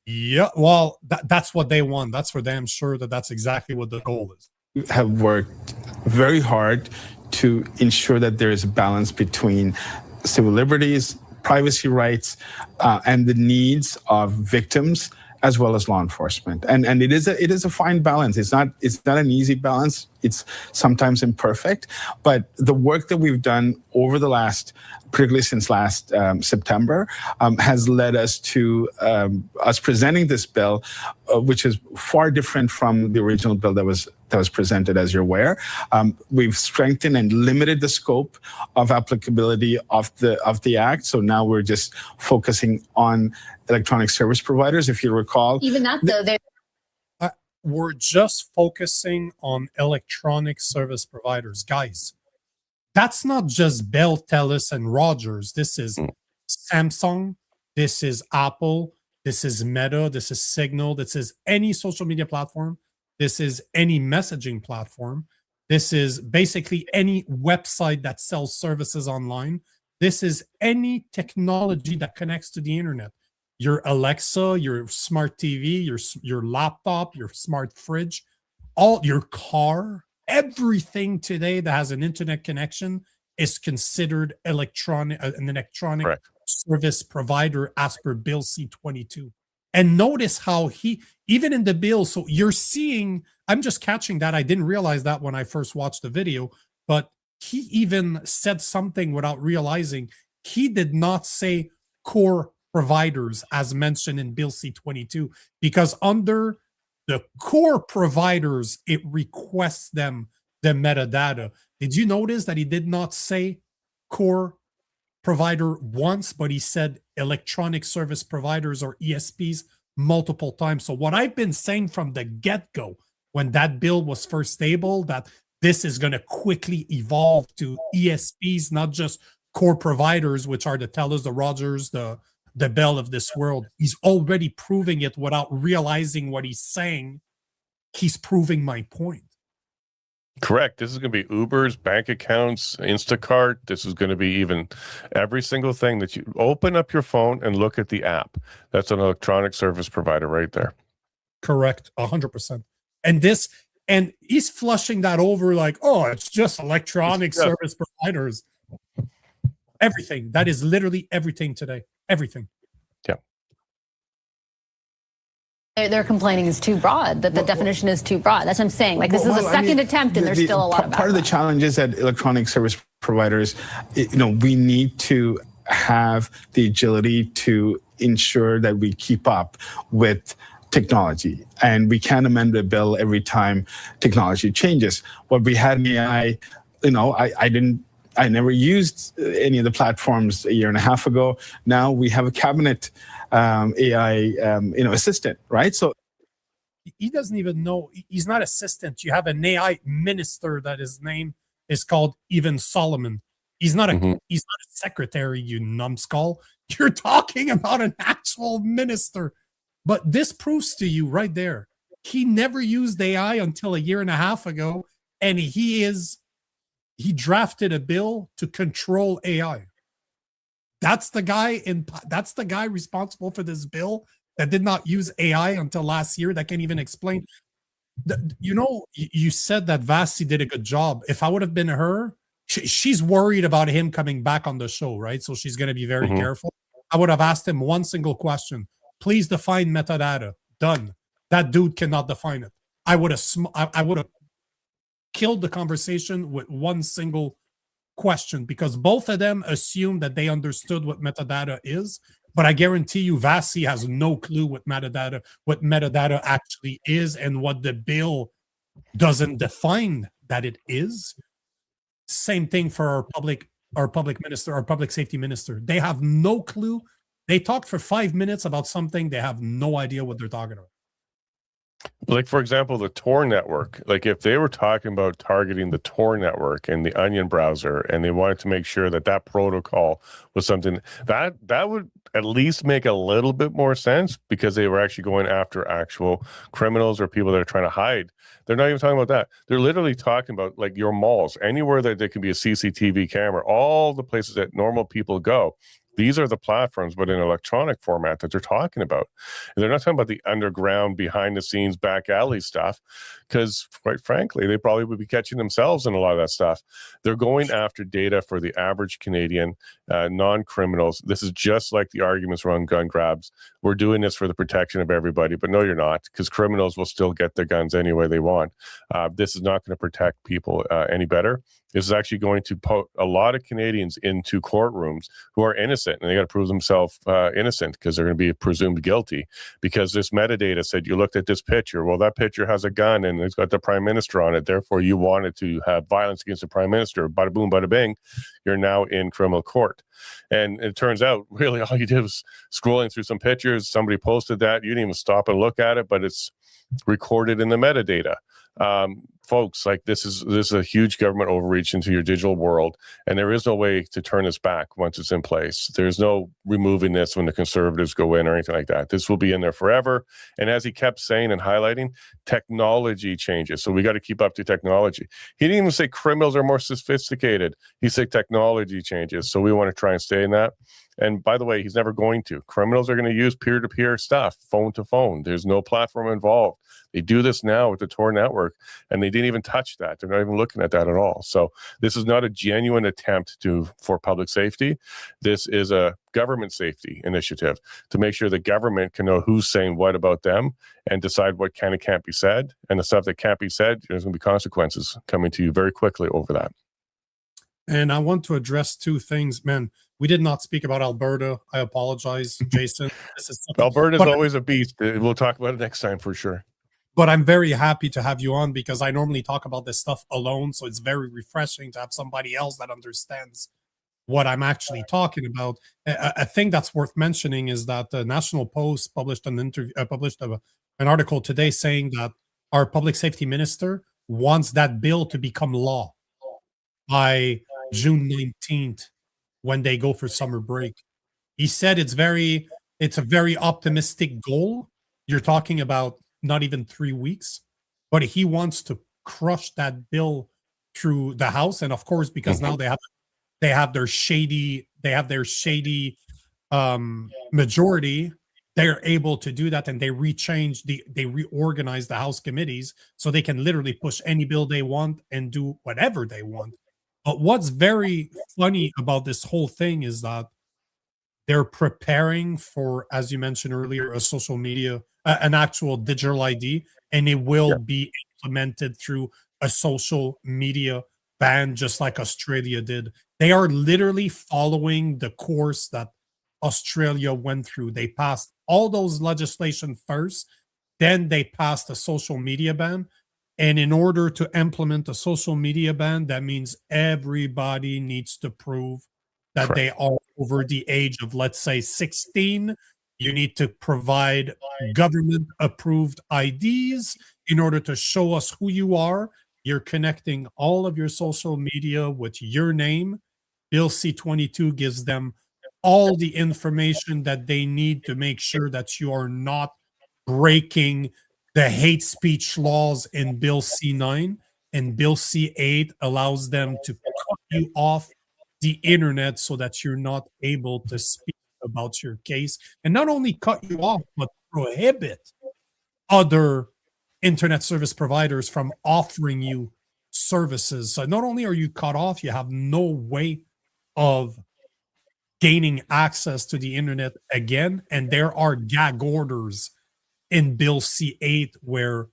Yeah, well, that's what they want. That's for damn sure that's exactly what the goal is. We have worked very hard to ensure that there is a balance between civil liberties, privacy rights, and the needs of victims as well as law enforcement. And it is a fine balance. It's not an easy balance. It's sometimes imperfect, but the work that we've done over the last, particularly since last September, has led us to us presenting this bill, which is far different from the original bill that was presented, as you're aware. We've strengthened and limited the scope of applicability of the act. So now we're just focusing on electronic service providers. If you recall, even that though, we're just focusing on electronic service providers, guys. That's not just Bell, Telus, and Rogers. This is Samsung. This is Apple. This is Meta. This is Signal. This is any social media platform. This is any messaging platform. This is basically any website that sells services online. This is any technology that connects to the internet. Your Alexa, your smart TV, your laptop, your smart fridge, all your car, everything today that has an internet connection is considered an electronic Correct. Service provider as per Bill C-22. And notice how even in the bill, so you're seeing, I'm just catching that. I didn't realize that when I first watched the video, but he even said something without realizing. He did not say core providers as mentioned in Bill C-22, because under the core providers, it requests them the metadata. Did you notice that he did not say core provider once, but he said electronic service providers or ESPs multiple times? So what I've been saying from the get-go, when that bill was first tabled, that this is going to quickly evolve to ESPs, not just core providers, which are the Telus, the Rogers, the Bell of this world. He's already proving it without realizing what he's saying he's proving my point. Correct. This is going to be Uber's bank accounts, Instacart. This is going to be even every single thing that you open up your phone and look at the app. That's an electronic service provider right there. Correct. 100%. And he's flushing that over like, oh, it's just electronic service providers. Everything. That is literally everything today. Everything. Yeah. They're complaining is too broad, that the definition is too broad. That's what I'm saying. Like, this is a second attempt, and there's still a lot of part of the challenge is that electronic service providers, we need to have the agility to ensure that we keep up with technology, and we can't amend the bill every time technology changes. What we had in AI, I never used any of the platforms a year and a half ago. Now we have a cabinet AI, assistant, right? So he doesn't even know. He's not assistant. You have an AI minister that his name is called Even Solomon. He's not a secretary, you numbskull. You're talking about an actual minister. But this proves to you right there, he never used AI until a year and a half ago, and he drafted a bill to control AI. That's the guy responsible for this bill that did not use AI until last year, that can't even explain. You said that Vasi did a good job. If I would have been her, she's worried about him coming back on the show, right? So she's going to be very careful. I would have asked him one single question. Please define metadata. Done. That dude cannot define it. I would have killed the conversation with one single question, because both of them assume that they understood what metadata is, but I guarantee you Vasi has no clue what metadata actually is, and what the bill doesn't define that it is. Same thing for our public safety minister. They have no clue. They talked for 5 minutes about something. They have no idea what they're talking about. Like, for example, the Tor network. Like, if they were talking about targeting the Tor network and the Onion browser, and they wanted to make sure that protocol was something that would at least make a little bit more sense, because they were actually going after actual criminals or people that are trying to hide. They're not even talking about that. They're literally talking about, like, your malls, anywhere that there can be a CCTV camera, all the places that normal people go. These are the platforms, but in electronic format, that they're talking about. And they're not talking about the underground, behind the scenes, back alley stuff, because quite frankly, they probably would be catching themselves in a lot of that stuff. They're going after data for the average Canadian, non-criminals. This is just like the arguments around gun grabs. We're doing this for the protection of everybody, but no, you're not, because criminals will still get their guns any way they want. This is not going to protect people any better. This is actually going to put a lot of Canadians into courtrooms who are innocent, and they got to prove themselves innocent, because they're going to be presumed guilty, because this metadata said you looked at this picture. Well, that picture has a gun and it's got the prime minister on it. Therefore, you wanted to have violence against the prime minister. Bada boom, bada bing. You're now in criminal court. And it turns out, really, all you did was scrolling through some pictures. Somebody posted that. You didn't even stop and look at it, but it's recorded in the metadata. Folks, like, this is a huge government overreach into your digital world, and there is no way to turn this back once it's in place. There's no removing this when the Conservatives go in or anything like that. This will be in there forever. And as he kept saying and highlighting, technology changes, so we got to keep up to technology. He didn't even say criminals are more sophisticated. He said technology changes, so we want to try and stay in that. And by the way, he's never going to. Criminals are going to use peer-to-peer stuff, phone to phone. There's no platform involved. They do this now with the Tor network, and they didn't even touch that. They're not even looking at that at all. So this is not a genuine attempt for public safety. This is a government safety initiative to make sure the government can know who's saying what about them and decide what can and can't be said. And the stuff that can't be said, there's going to be consequences coming to you very quickly over that. And I want to address two things, man. We did not speak about Alberta. I apologize, Jason. Alberta is always a beast. We'll talk about it next time for sure. But I'm very happy to have you on, because I normally talk about this stuff alone. So it's very refreshing to have somebody else that understands what I'm actually talking about. A thing that's worth mentioning is that the National Post published an article today saying that our public safety minister wants that bill to become law by June 19th, when they go for summer break. He said it's a very optimistic goal. You're talking about not even 3 weeks. but he wants to crush that bill through the House. And of course, because now they have their shady majority, they're able to do that, and they reorganize the House committees so they can literally push any bill they want and do whatever they want. But what's very funny about this whole thing is that they're preparing for, as you mentioned earlier, a social media, an actual digital ID, and it will be implemented through a social media ban, just like Australia did. They are literally following the course that Australia went through. They passed all those legislation first, then they passed a social media ban. And in order to implement a social media ban, that means everybody needs to prove that they are over the age of, let's say, 16. You need to provide government approved IDs in order to show us who you are. You're connecting all of your social media with your name. Bill C-22 gives them all the information that they need to make sure that you are not breaking the hate speech laws in Bill C-9. And Bill C-8 allows them to cut you off the internet so that you're not able to speak about your case. And not only cut you off, but prohibit other internet service providers from offering you services. So not only are you cut off, you have no way of gaining access to the internet again. And there are gag orders in Bill C-8 where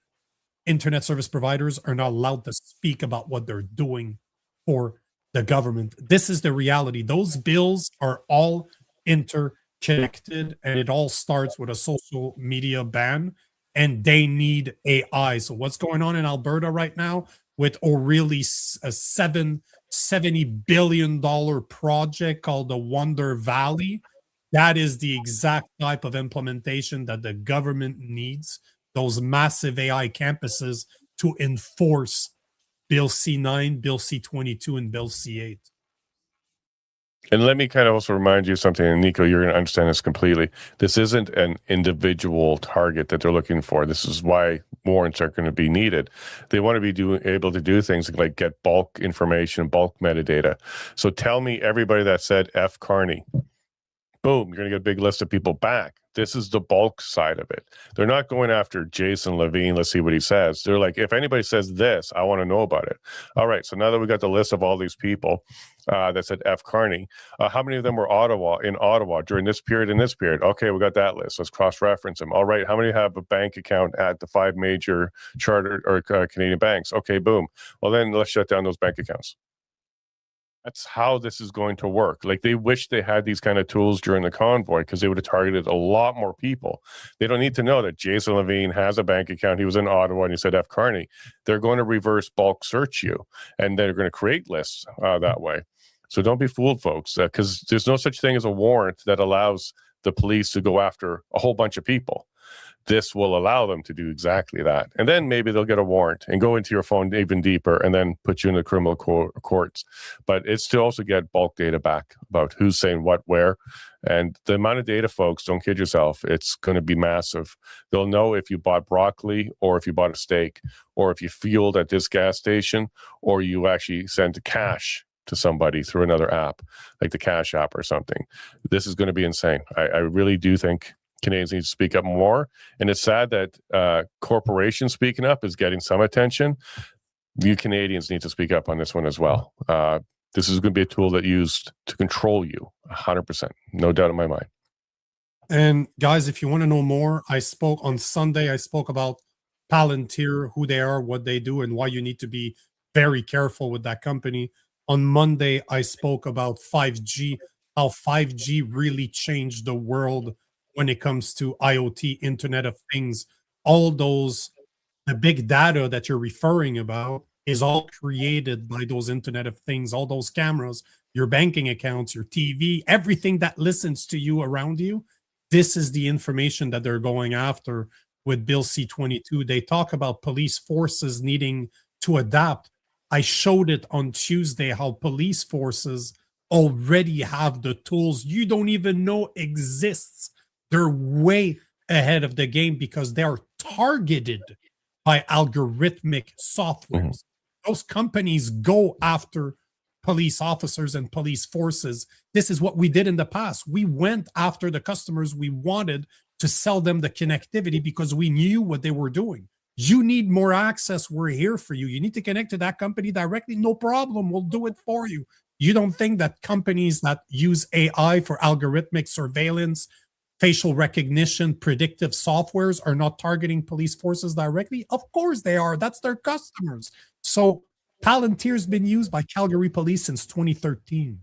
internet service providers are not allowed to speak about what they're doing for the government. This is the reality. Those bills are all interconnected, and it all starts with a social media ban, and they need AI. So what's going on in Alberta right now with O'Reilly's a $70 billion project called the Wonder Valley? That is the exact type of implementation that the government needs, those massive AI campuses to enforce Bill C-9, Bill C-22, and Bill C-8. And let me kind of also remind you of something, and Nico, you're going to understand this completely. This isn't an individual target that they're looking for. This is why warrants are going to be needed. They want to be able to do things like get bulk information, bulk metadata. So tell me everybody that said F. Carney. Boom, you're going to get a big list of people back. This is the bulk side of it. They're not going after Jason Lavigne. Let's see what he says. They're like, if anybody says this, I want to know about it. All right, so now that we got the list of all these people that said F. Carney, how many of them were in Ottawa during this period and this period? Okay, we got that list. Let's cross-reference them. All right, how many have a bank account at the 5 major chartered or Canadian banks? Okay, boom. Well, then let's shut down those bank accounts. That's how this is going to work. Like, they wish they had these kind of tools during the convoy, because they would have targeted a lot more people. They don't need to know that Jason Lavigne has a bank account. He was in Ottawa and he said F. Carney. They're going to reverse bulk search you, and they're going to create lists that way. So don't be fooled, folks, because there's no such thing as a warrant that allows the police to go after a whole bunch of people. This will allow them to do exactly that. And then maybe they'll get a warrant and go into your phone even deeper and then put you in the criminal courts. But it's to also get bulk data back about who's saying what, where. And the amount of data, folks, don't kid yourself, it's going to be massive. They'll know if you bought broccoli, or if you bought a steak, or if you fueled at this gas station, or you actually sent cash to somebody through another app, like the Cash app or something. This is going to be insane. I really do think Canadians need to speak up more. And it's sad that corporations speaking up is getting some attention. You Canadians need to speak up on this one as well. This is going to be a tool that used to control you 100%. No doubt in my mind. And guys, if you want to know more, I spoke on Sunday. I spoke about Palantir, who they are, what they do, and why you need to be very careful with that company. On Monday, I spoke about 5G, how 5G really changed the world when it comes to IoT, Internet of Things. All those, the big data that you're referring about is all created by those Internet of Things, all those cameras, your banking accounts, your TV, everything that listens to you around you. This is the information that they're going after with Bill C-22. They talk about police forces needing to adapt. I showed it on Tuesday how police forces already have the tools you don't even know exists. They're way ahead of the game because they are targeted by algorithmic softwares. Those companies go after police officers and police forces. This is what we did in the past. We went after the customers. We wanted to sell them the connectivity because we knew what they were doing. You need more access. We're here for you. You need to connect to that company directly. No problem. We'll do it for you. You don't think that companies that use AI for algorithmic surveillance, facial recognition, predictive softwares are not targeting police forces directly? Of course they are. That's their customers. So Palantir's been used by Calgary Police since 2013.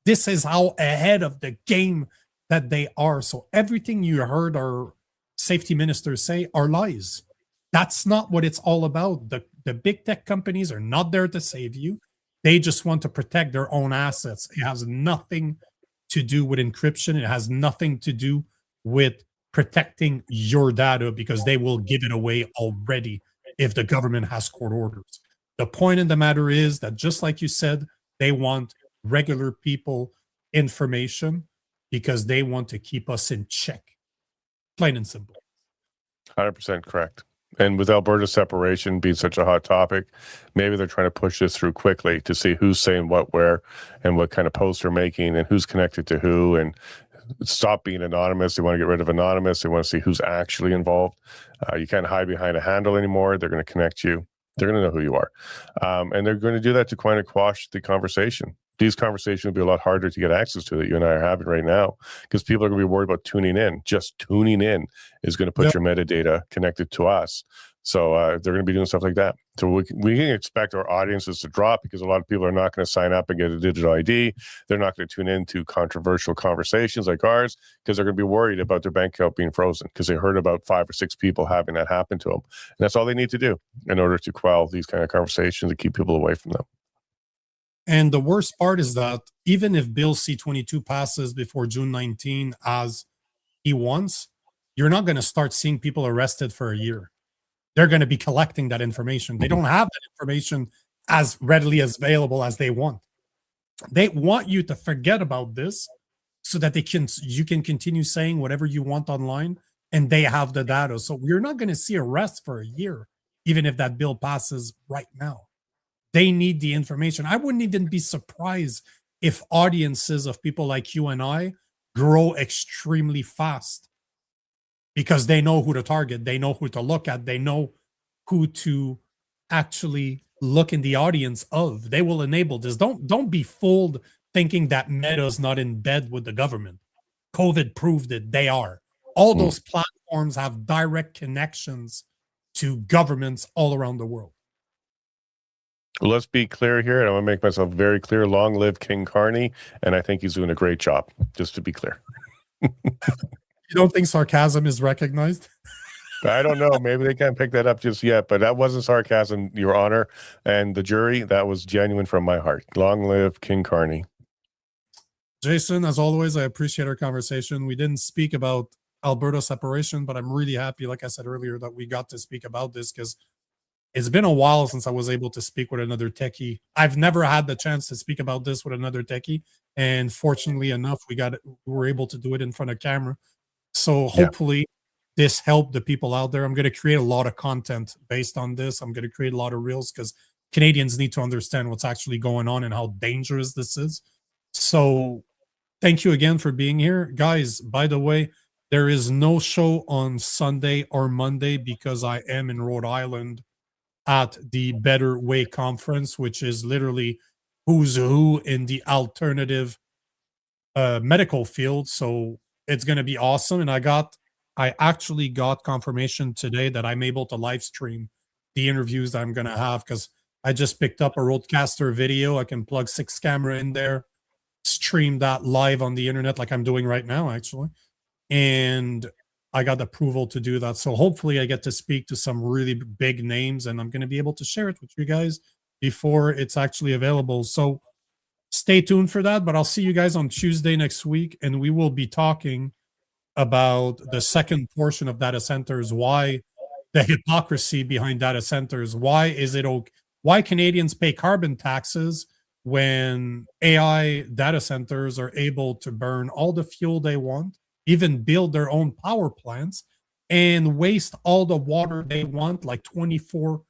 This is how ahead of the game that they are. So everything you heard our safety ministers say are lies. That's not what it's all about. The big tech companies are not there to save you. They just want to protect their own assets. It has nothing to do with encryption. It has nothing to do with protecting your data because they will give it away already if the government has court orders. The point of the matter is that, just like you said, they want regular people information because they want to keep us in check. Plain and simple. 100% correct. And with Alberta separation being such a hot topic, maybe they're trying to push this through quickly to see who's saying what, where, and what kind of posts they're making and who's connected to who, and stop being anonymous. They want to get rid of anonymous. They want to see who's actually involved. You can't hide behind a handle anymore. They're going to connect you. They're going to know who you are. And they're going to do that to kind of quash the conversation. These conversations will be a lot harder to get access to that you and I are having right now because people are going to be worried about tuning in. Just tuning in is going to put your metadata connected to us. So they're going to be doing stuff like that. So we can expect our audiences to drop because a lot of people are not going to sign up and get a digital ID. They're not going to tune into controversial conversations like ours because they're going to be worried about their bank account being frozen because they heard about 5 or 6 people having that happen to them. And that's all they need to do in order to quell these kind of conversations and keep people away from them. And the worst part is that even if Bill C-22 passes before June 19 as he wants, you're not going to start seeing people arrested for a year. They're going to be collecting that information. They don't have that information as readily as available as they want. They want you to forget about this so that you can continue saying whatever you want online and they have the data. So we're not going to see arrests for a year, even if that bill passes right now. They need the information. I wouldn't even be surprised if audiences of people like you and I grow extremely fast because they know who to target. They know who to look at. They know who to actually look in the audience of. They will enable this. Don't be fooled thinking that Meta's not in bed with the government. COVID proved it. They are. All those platforms have direct connections to governments all around the world. Well, let's be clear here, and I want to make myself very clear. Long live King Carney, and I think he's doing a great job, just to be clear. You don't think sarcasm is recognized? I don't know. Maybe they can't pick that up just yet, but that wasn't sarcasm, Your Honor. And the jury, that was genuine from my heart. Long live King Carney. Jason, as always, I appreciate our conversation. We didn't speak about Alberta separation, but I'm really happy, like I said earlier, that we got to speak about this because it's been a while since I was able to speak with another techie. I've never had the chance to speak about this with another techie. And fortunately enough, we were able to do it in front of camera. So hopefully this helped the people out there. I'm going to create a lot of content based on this. I'm going to create a lot of reels because Canadians need to understand what's actually going on and how dangerous this is. So thank you again for being here. Guys, by the way, there is no show on Sunday or Monday because I am in Rhode Island at the Better Way conference, which is literally who's who in the alternative medical field. So it's going to be awesome. And I actually got confirmation today that I'm able to live stream the interviews that I'm going to have because I just picked up a Roadcaster video. I can plug 6 camera in there, stream that live on the internet like I'm doing right now, actually. And I got approval to do that. So hopefully I get to speak to some really big names and I'm going to be able to share it with you guys before it's actually available. So stay tuned for that, but I'll see you guys on Tuesday next week. And we will be talking about the second portion of data centers, why the hypocrisy behind data centers, why Canadians pay carbon taxes when AI data centers are able to burn all the fuel they want, even build their own power plants, and waste all the water they want, like 24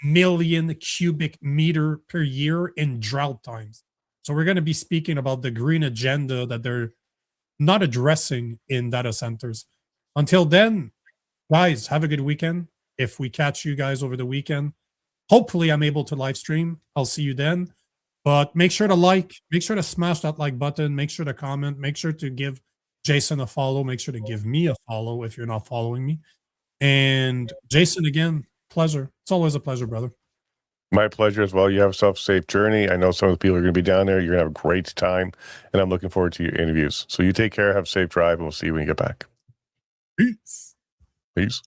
million cubic meter per year in drought times. So we're going to be speaking about the green agenda that they're not addressing in data centers. Until then, guys, have a good weekend. If we catch you guys over the weekend, hopefully I'm able to live stream. I'll see you then. But make sure to like, make sure to smash that like button, make sure to comment, make sure to give Jason a follow, make sure to give me a follow if you're not following me. And Jason, again, pleasure. It's always a pleasure, brother. My pleasure as well. You have yourself a safe journey. I know some of the people are going to be down there. You're going to have a great time, and I'm looking forward to your interviews. So you take care, have a safe drive, and we'll see you when you get back. Peace. Peace.